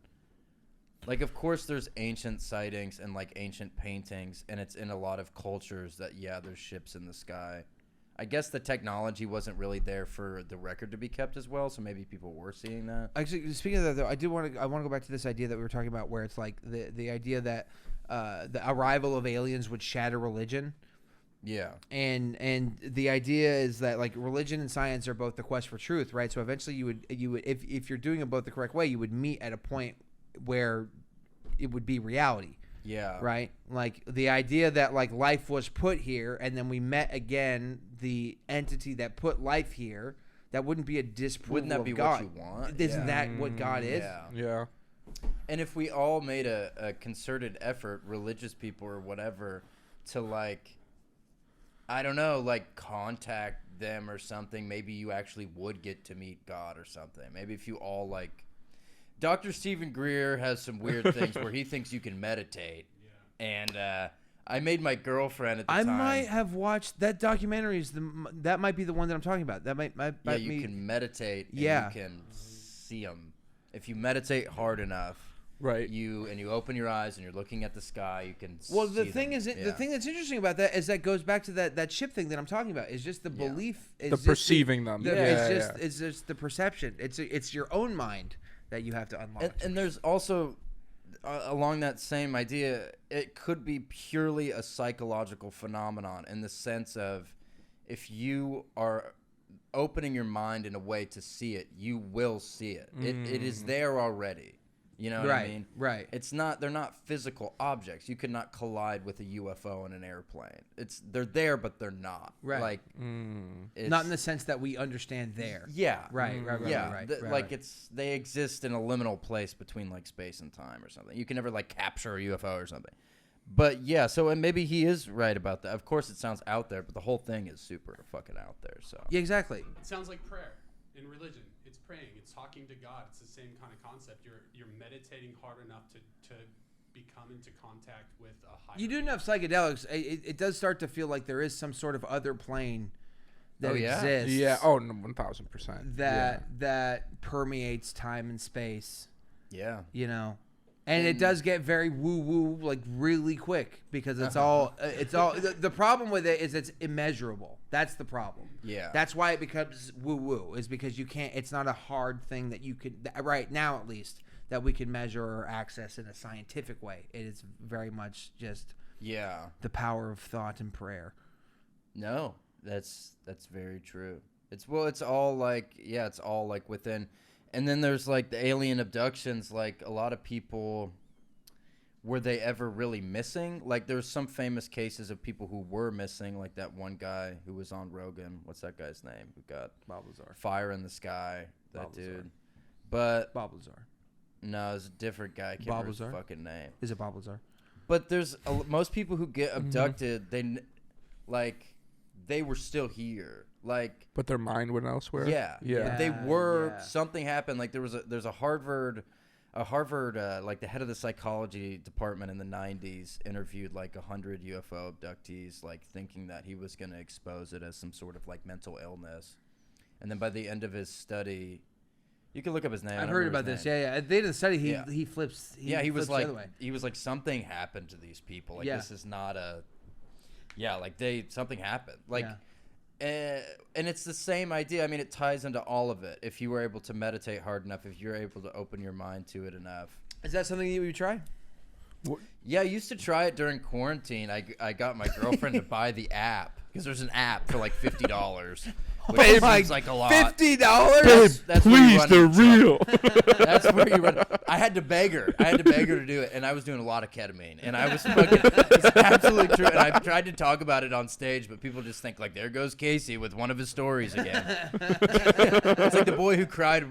Like, of course, there's ancient sightings and, like, ancient paintings, and it's in a lot of cultures that, yeah, there's ships in the sky. I guess the technology wasn't really there for the record to be kept as well, so maybe people were seeing that. Actually, speaking of that, though, I want to go back to this idea that we were talking about, where it's like the idea that the arrival of aliens would shatter religion. Yeah. And the idea is that like religion and science are both the quest for truth, right? So eventually you would if you're doing it both the correct way, you would meet at a point where it would be reality, Yeah. right? Like the idea that like life was put here and then we met again the entity that put life here, that wouldn't be a disproval Wouldn't that of be God. what you want? Isn't Yeah. that what God is? Yeah. Yeah. And if we all made a concerted effort, religious people or whatever, to like, I don't know, like contact them or something, maybe you actually would get to meet God or something. Maybe if you all like, Dr. Stephen Greer has some weird things where he thinks you can meditate. And I made my girlfriend at the I time. might have watched that documentary. That might be the one that I'm talking about. That might Yeah, you can meditate. And Yeah. you can see them. If you meditate hard enough, Right. you open your eyes and you're looking at the sky, you can. Well, the see thing them. is, Yeah. the thing that's interesting about that is that goes back to that ship thing that I'm talking about. Is just the Yeah. belief, The perceiving them. Yeah, it's just the perception. It's your own mind that you have to unlock. And there's also along that same idea, it could be purely a psychological phenomenon in the sense of if you are opening your mind in a way to see it, you will see it. It is there already. You know what I mean? Right. It's not. They're not physical objects. You could not collide with a UFO in an airplane. They're there, but they're not. Right. Like it's, Not in the sense that we understand there. Yeah. Right. Yeah. Right. Like they exist in a liminal place between like space and time or something. You can never like capture a UFO or something. But yeah, so and maybe he is right about that. Of course, it sounds out there, but the whole thing is super fucking out there. So Yeah, exactly. It sounds like prayer in religion. It's praying. It's talking to God. It's the same kind of concept. You're meditating hard enough to become into contact with a higher. You do enough psychedelics, it does start to feel like there is some sort of other plane that Oh, yeah? exists. Yeah. Oh, 1,000%. That permeates time and space. yeah. You know, and it does get very woo woo like really quick because it's all the problem with it is it's immeasurable. That's the problem. Yeah. That's why it becomes woo woo, is because you can't. It's not a hard thing that you could right now at least that we can measure or access in a scientific way. It is very much just Yeah. the power of thought and prayer. No, that's very true. It's all like it's all like within, and then there's like the alien abductions. Like a lot of people, were they ever really missing? Like there's some famous cases of people who were missing, like that one guy who was on Rogan. What's that guy's name? Who got Lazar. fire in the sky? That Bob Lazar. dude. But Lazar. no, it's a different guy. I can't Bob remember his Lazar? fucking name. Is it Bob Lazar? But there's most people who get abducted. They were still here. Like But their mind went elsewhere. yeah, Yeah. they were. yeah. Something happened. Like there's a Harvard, like the head of the psychology department in the 90s interviewed like 100 UFO abductees, like thinking that he was going to expose it as some sort of like mental illness, and then by the end of his study, you can look up his name. I I've don't heard remember about his this. name. Yeah. At the end of the study, Yeah. he flips. He flips was the like other way. something happened to these people. Like Yeah. this is not a like something happened. Like Yeah. and it's the same idea. I mean, it ties into all of it. If you were able to meditate hard enough, if you're able to open your mind to it enough. Is that something you would try? Yeah, I used to try it during quarantine. I got my girlfriend to buy the app because there's an app for like $50. Which seems like a lot. $50? That's where you run into trouble. real. That's where you run. I had to beg her to do it, and I was doing a lot of ketamine, and I was fucking. It's absolutely true, and I've tried to talk about it on stage, but people just think like, there goes Casey with one of his stories again. It's like the boy who cried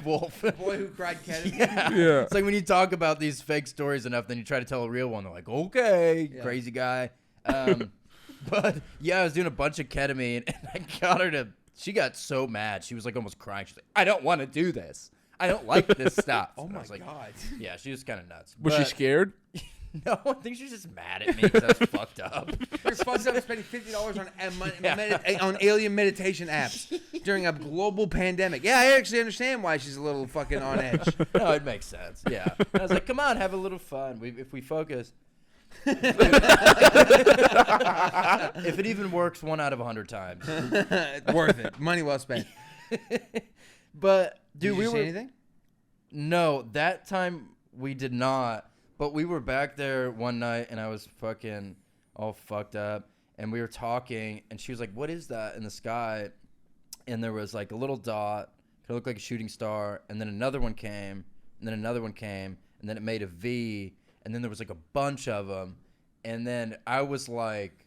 wolf. Boy who cried ketamine. Yeah. It's like when you talk about these fake stories enough, then you try to tell a real one. They're like, okay, Yeah. crazy guy. But yeah, I was doing a bunch of ketamine, and I got her to. She got so mad. She was like almost crying. She's like, I don't want to do this. I don't like this stuff. Oh And I my was like, god. yeah, she was kind of nuts. Was she But- scared? No, I think she's just mad at me because I was fucked up. You're fucked up spending $50 on Yeah. on alien meditation apps during a global pandemic. Yeah, I actually understand why she's a little fucking on edge. No, it makes sense. Yeah. And I was like, come on, have a little fun. If we focus. If it even works 1 out of 100 times. Worth it. Money well spent. But Did dude, you we say were anything? No, that time we did not. But we were back there one night, and I was fucking all fucked up. and we were talking, and she was like, "What is that in the sky?" And there was like a little dot, it looked like a shooting star, and then another one came, and then another one came, and then it made a V, and then there was like a bunch of them, and then I was like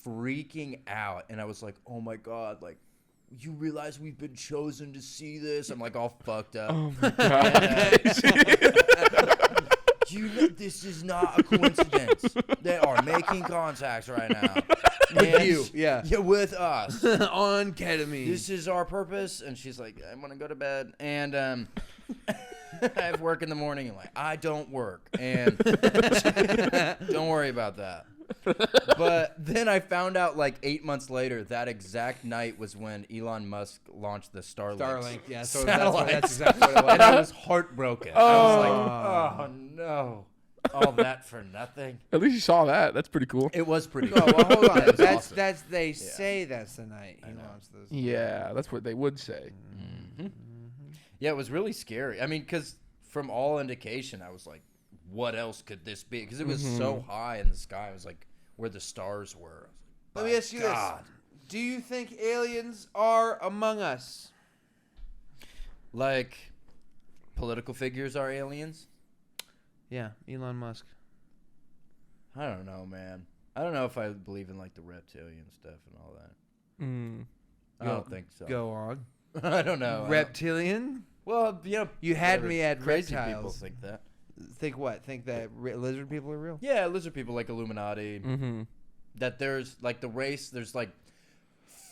freaking out, and I was like, "Oh my God, like, you realize we've been chosen to see this?" I'm like all fucked up. Oh my God. This is not a coincidence. They are making contacts right now. With you, yeah. Yeah, with us. On ketamine. This is our purpose. And she's like, "I want to go to bed." And I have work in the morning. And like, I don't work. And don't worry about that. But then I found out like 8 months later that exact night was when Elon Musk launched the Starlink. Yeah. So Satellites. that's exactly what it was. And I was heartbroken. I was like, oh no. All that for nothing. At least you saw that. That's pretty cool. It was pretty Oh, well, hold on. That was That's awesome. they say that's the night he know. launched those. Yeah, that's what they would say. Yeah, it was really scary. I mean, because from all indication, I was like, what else could this be? Because it was so high in the sky. It was like where the stars were. Let me ask you this: do you think aliens are among us? Like, political figures are aliens? Yeah, Elon Musk. I don't know, man. I don't know if I believe in like the reptilian stuff and all that. Mm. I don't think so. Go on. I don't know. Reptilian? Well, you know, You had whatever. me at Crazy reptiles. people think that. Think what? Think that lizard people are real? Yeah, lizard people like Illuminati. Mm-hmm. That there's like the race. There's like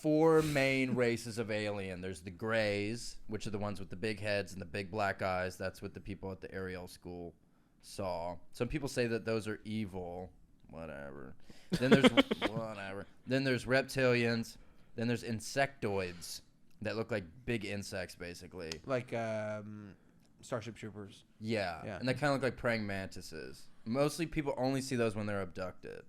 4 main races of alien. There's the Greys, which are the ones with the big heads and the big black eyes. That's what the people at the Ariel school saw. Some people say that those are evil. Whatever. Then there's whatever. Then there's reptilians. Then there's insectoids that look like big insects, basically. Like Starship Troopers. Yeah. Yeah. And they kind of look like praying mantises. Mostly people only see those when they're abducted.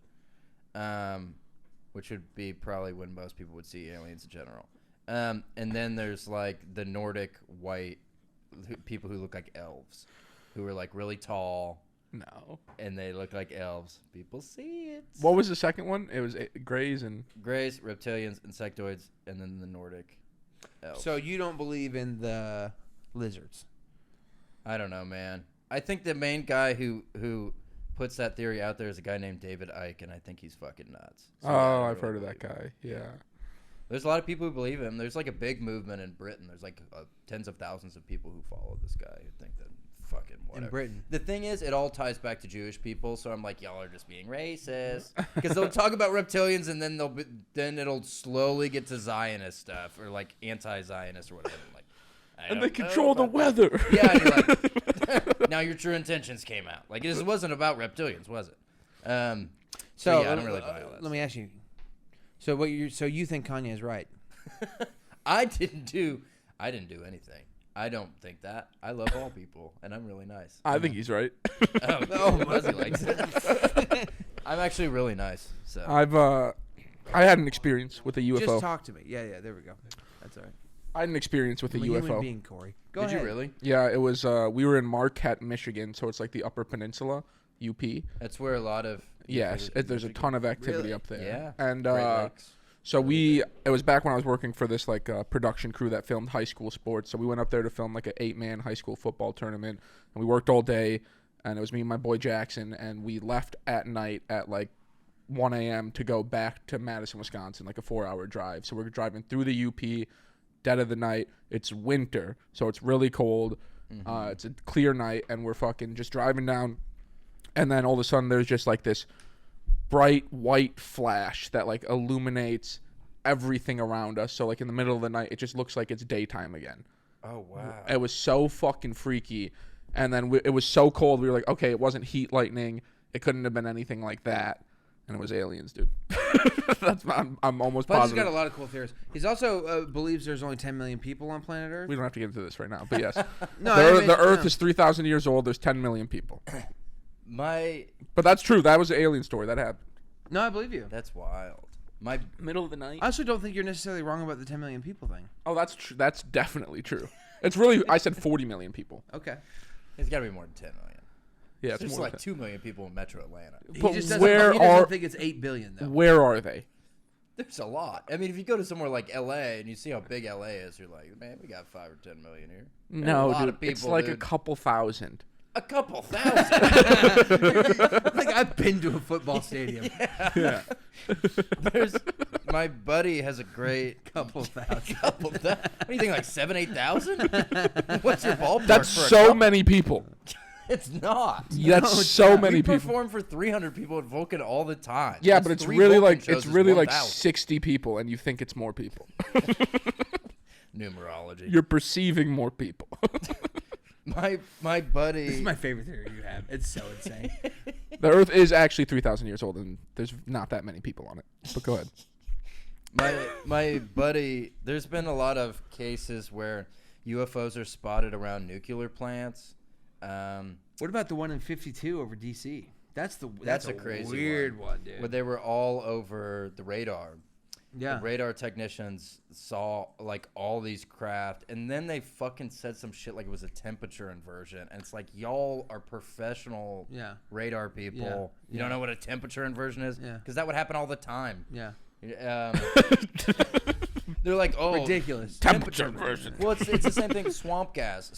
Which would be probably when most people would see aliens in general. And then there's like the Nordic white people who look like elves, who are like really tall, No. and they look like elves. People see it. What was the second one? It was Greys and... Greys, reptilians, insectoids, and then the Nordic elves. So you don't believe in the lizards? I don't know, man. I think the main guy who puts that theory out there is a guy named David Icke, and I think he's fucking nuts. So, Oh, yeah, I I've really heard of that believe him. guy. Yeah. There's a lot of people who believe him. There's like a big movement in Britain. There's like tens of thousands of people who follow this guy who think that fucking whatever. In Britain. The thing is, it all ties back to Jewish people. So I'm like, y'all are just being racist because they'll talk about reptilians and then then it'll slowly get to Zionist stuff or like anti-Zionist or whatever. I'm like, And they control the weather. Yeah, and you're like, now your true intentions came out. Like this wasn't about reptilians, was it? So yeah, I don't really buy all that. Let me ask you. So you think Kanye is right? I didn't do anything. I don't think that. I love all people, and I'm really nice. I think he's right. Oh, Fuzzy likes it. I'm actually really nice. So I had an experience with a UFO. Just talk to me. Yeah, there we go. That's all right. I had an experience with a I'm a UFO. human being, Corey. Go did ahead. you really? Yeah, it was. We were in Marquette, Michigan, so it's like the Upper Peninsula, UP. That's where a lot of Yes, there's a ton of activity Really? up there. Yeah. And Great Lakes. so it was back when I was working for this like production crew that filmed high school sports. So we went up there to film like an 8-man high school football tournament, and we worked all day. And it was me and my boy Jackson, and we left at night at like 1 a.m. to go back to Madison, Wisconsin, like a 4-hour drive. So we're driving through the UP, dead of the night. It's winter, so it's really cold. It's a clear night, and we're fucking just driving down. And then all of a sudden, there's just like this bright white flash that like illuminates everything around us. So like in the middle of the night, it just looks like it's daytime again. Oh wow. It was so fucking freaky. And then it was so cold. We were like, okay, it wasn't heat lightning. It couldn't have been anything like that. And it was aliens, dude. I'm almost Fuzzy's positive. got a lot of cool theories. He's also believes there's only 10 million people on planet Earth. We don't have to get into this right now, but yes. No, the Earth is 3,000 years old. There's 10 million people. But that's true. That was an alien story. That happened. No, I believe you. That's wild. My Middle of the night. I also don't think you're necessarily wrong about the 10 million people thing. Oh, that's true. That's definitely true. It's really. I said 40 million people. Okay. It's got to be more than 10 million. Yeah, it's There's more like than 2 million people in Metro Atlanta. He But just doesn't, where he doesn't are- think it's 8 billion though. Where are they? There's a lot. I mean, if you go to somewhere like L.A. and you see how big L.A. is, you're like, man, we got 5 or 10 million here. There's No, a lot dude, of people, it's like a dude. couple thousand. A couple thousand. Like I've been to a football stadium. Yeah. There's my buddy has a great Couple thousand. couple. What do you think, like 7,000-8,000? What's your ballpark? That's for a so couple? many people. It's not. That's so many We people. perform for 300 people at Vulcan all the time. Yeah, That's but it's 3 really Vulcan like shows it's is really like 1,000. 60 people, and you think it's more people. Numerology. You're perceiving more people. My buddy. This is my favorite theory you have. It's so insane. The Earth is actually 3,000 years old, and there's not that many people on it. But go ahead. My buddy, there's been a lot of cases where UFOs are spotted around nuclear plants. What about the one in 52 over DC? That's a crazy weird one, dude. Where they were all over the radar. Yeah. The radar technicians saw like all these craft, and then they fucking said some shit like it was a temperature inversion, and it's like y'all are professional Yeah. radar people. Yeah. You Yeah. don't know what a temperature inversion is? Yeah. Because that would happen all the time. Yeah. They're like, oh, Ridiculous. Temperature inversion. Well, it's the same thing. Swamp gas,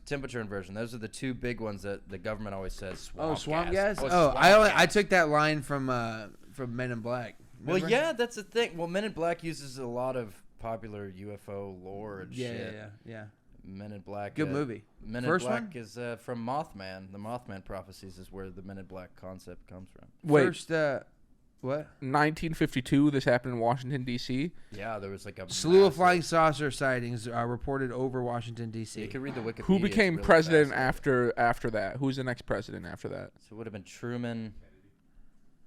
temperature inversion. Those are the two big ones that the government always says. Swamp gas? Oh, Oh, swamp I gas. took that line from Men in Black. Well, Remember? yeah, that's the thing. Well, Men in Black uses a lot of popular UFO lore and shit. Yeah. Men in Black. Good movie. Men First in Black one? is from Mothman. The Mothman prophecies is where the Men in Black concept comes from. Wait, First, what? 1952. This happened in Washington D.C. Yeah, there was like a Slew of massive- flying saucer sightings reported over Washington, D.C. You can read the Wikipedia. Who it's became really president fascinating. after that? Who's the next president after that? So it would have been Truman,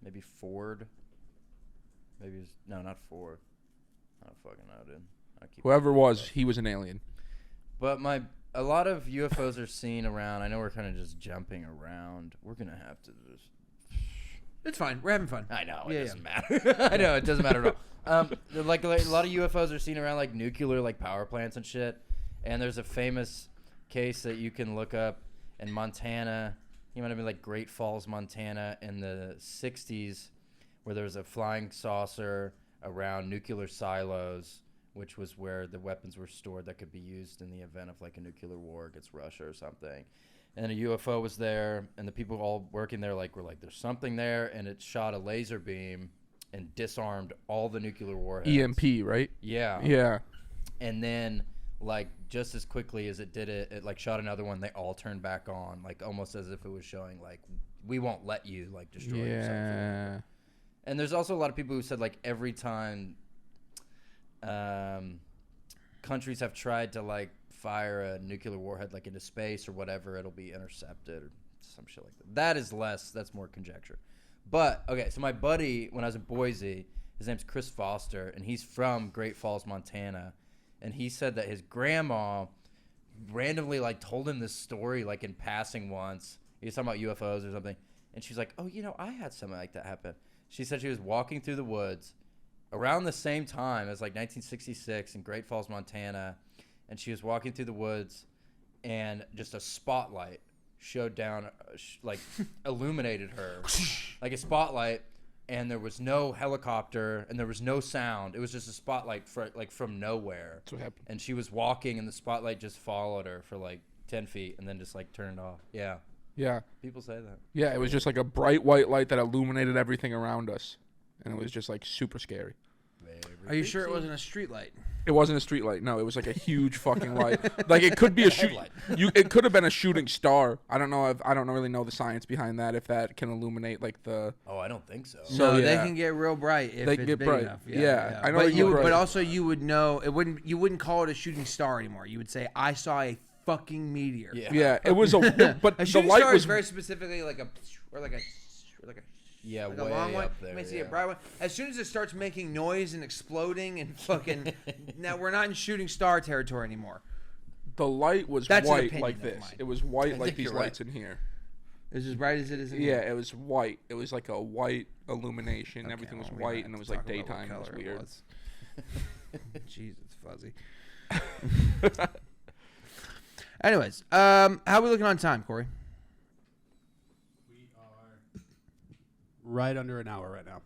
maybe Ford. Maybe it was, no, not Ford. I don't fucking know, dude. I keep Whoever was, he was an alien. But a lot of UFOs are seen around. I know we're kind of just jumping around. We're gonna have to just. It's fine. We're having fun. I know it Yeah, doesn't matter. I know it doesn't matter at all. Like a lot of UFOs are seen around like nuclear like power plants and shit. And there's a famous case that you can look up in Montana. You might have been like Great Falls, Montana, in the '60s, where there was a flying saucer around nuclear silos, which was where the weapons were stored that could be used in the event of like a nuclear war against Russia or something. And a UFO was there, and the people all working there were like, there's something there, and it shot a laser beam and disarmed all the nuclear warheads. EMP, right? Yeah. Yeah. And then, like, just as quickly as it did it like shot another one. They all turned back on, like almost as if it was showing like, we won't let you like destroy yourself. Yeah. And there's also a lot of people who said like every time countries have tried to like fire a nuclear warhead like into space or whatever, it'll be intercepted or some shit like that. That is less. That's more conjecture. But okay, so my buddy, when I was in Boise, his name's Chris Foster, and he's from Great Falls, Montana, and he said that his grandma randomly like told him this story like in passing once. He was talking about UFOs or something, and she's like, "Oh, I had something like that happen." She said she was walking through the woods around the same time as like 1966 in Great Falls, Montana, and she was walking through the woods, and just a spotlight showed down, like illuminated her, like a spotlight, and there was no helicopter and there was no sound. It was just a spotlight from nowhere. That's what happened. And she was walking, and the spotlight just followed her for like 10 feet and then just like turned off. Yeah, Yeah. people say that. Yeah, it was just like a bright white light that illuminated everything around us. And it was just like super scary. Are you sure it wasn't a street light? It wasn't a street light. No, it was like a huge fucking light. Like it could be a shoot. It could have been a shooting star. I don't know. I don't really know the science behind that. If that can illuminate like the. Oh, I don't think so. So, No, they yeah. can get real bright if They it's can get big bright. enough. Yeah, I know But they get bright. but also you would know it wouldn't. You wouldn't call it a shooting star anymore. You would say, "I saw a fucking meteor." Yeah. Yeah, it was a. But A the shooting light star was is very specifically like a Yeah, like a way long one. up You there. may see yeah. a bright one. As soon as it starts making noise and exploding and fucking, now we're not in shooting star territory anymore. the light was That's an white opinion like of this. mine. It was white I like think these you're right. lights in here. It's as bright as it is in Yeah, here. it was white. It was like a white illumination. Okay, Everything was well, we're gonna white, have and it to was like talk about what daytime. It was color weird. was. Jesus, Fuzzy. Anyways, how are we looking on time, Corey? We are right under an hour right now.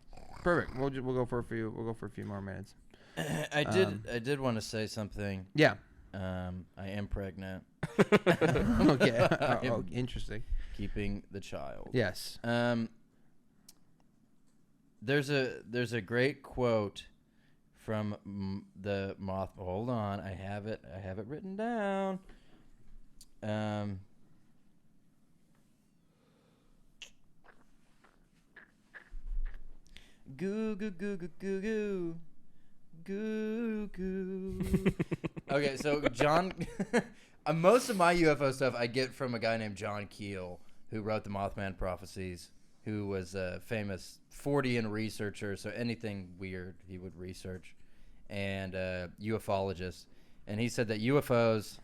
Perfect. We'll go for a few. We'll go for a few more minutes. I did want to say something. Yeah. I am pregnant. Okay. I am Oh, interesting. keeping the child. Yes. There's a great quote from the moth. Hold on, I have it written down. Goo goo goo goo goo goo goo goo. Okay, so John, most of my UFO stuff I get from a guy named John Keel, who wrote the Mothman Prophecies, who was a famous Fortean researcher, so anything weird he would research, and ufologist. And he said that UFOs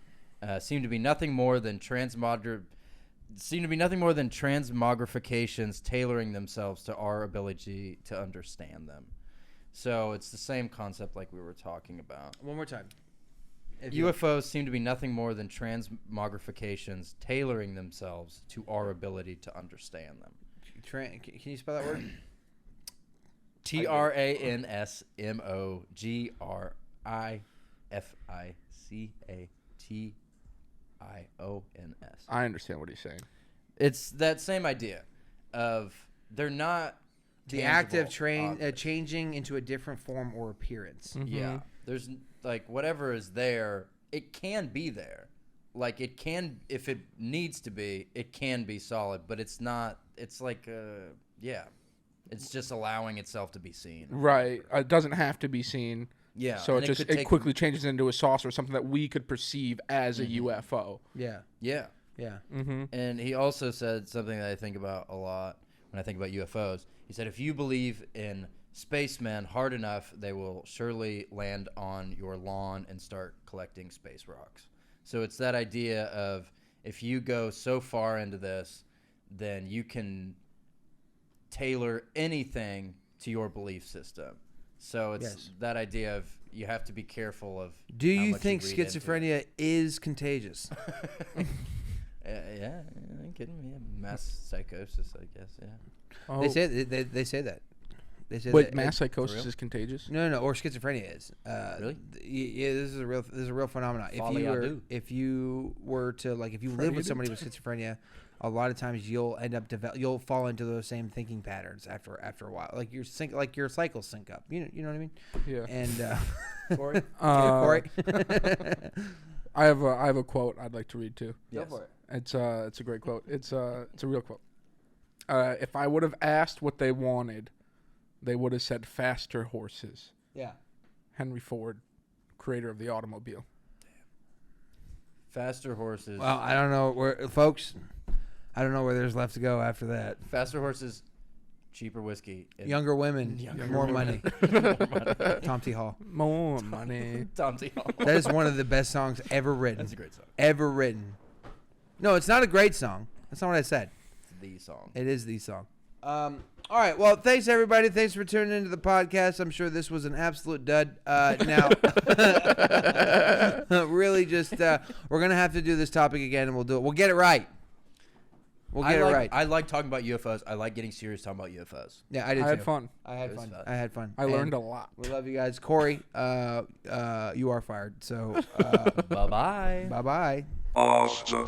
seem to be nothing more than transmogrifications tailoring themselves to our ability to understand them. So it's the same concept like we were talking about. One more time. UFOs seem to be nothing more than transmogrifications tailoring themselves to our ability to understand them. Can you spell that word? Transmogrifications. I understand what he's saying. It's that same idea of they're not The act of tangible changing into a different form or appearance. Yeah. There's like whatever is there, it can be there. Like it can, if it needs to be, it can be solid, but it's not, it's like, it's just allowing itself to be seen. Right. It doesn't have to be seen. Yeah. So and it quickly changes into a saucer, something that we could perceive as a UFO. Yeah. Yeah. Yeah. Mm-hmm. And he also said something that I think about a lot when I think about UFOs. He said, if you believe in spacemen hard enough, they will surely land on your lawn and start collecting space rocks. So it's that idea of if you go so far into this, then you can tailor anything to your belief system. So it's that idea of you have to be careful of. Do how you much think read into it. schizophrenia is contagious? Yeah, I'm kidding me. Mass psychosis, I guess. Yeah. Oh. They say they say that. They say Wait, that mass psychosis real? is contagious? No, or schizophrenia is. Really? Yeah, this is a real phenomenon. If you were to if you live with somebody with schizophrenia, a lot of times you'll end up you'll fall into those same thinking patterns after a while. Like your cycles sync up. You know what I mean? Yeah. And Corey, Corey. I have a quote I'd like to read too. Yes. Go for it. It's a great quote. It's a real quote. If I would have asked what they wanted, they would have said faster horses. Yeah. Henry Ford, creator of the automobile. Faster horses. Well, I don't know where, folks. I don't know where there's left to go after that. Faster horses, cheaper whiskey. and Younger women, more money. Tom T. Hall. More money. Tom T. Hall. That is one of the best songs ever written. That's a great song. Ever written. No, it's not a great song. That's not what I said. It's the song. It is the song. All right. Well, thanks everybody. Thanks for tuning into the podcast. I'm sure this was an absolute dud. Now, really, just we're gonna have to do this topic again, and we'll do it. We'll get it right. We'll get it right. I like talking about UFOs. I like getting serious talking about UFOs. Yeah, I did. I had too. fun. I had It was fun. fun. I had fun. I learned a lot. We love you guys, Corey. You are fired. So, Bye bye. bye bye. Hasta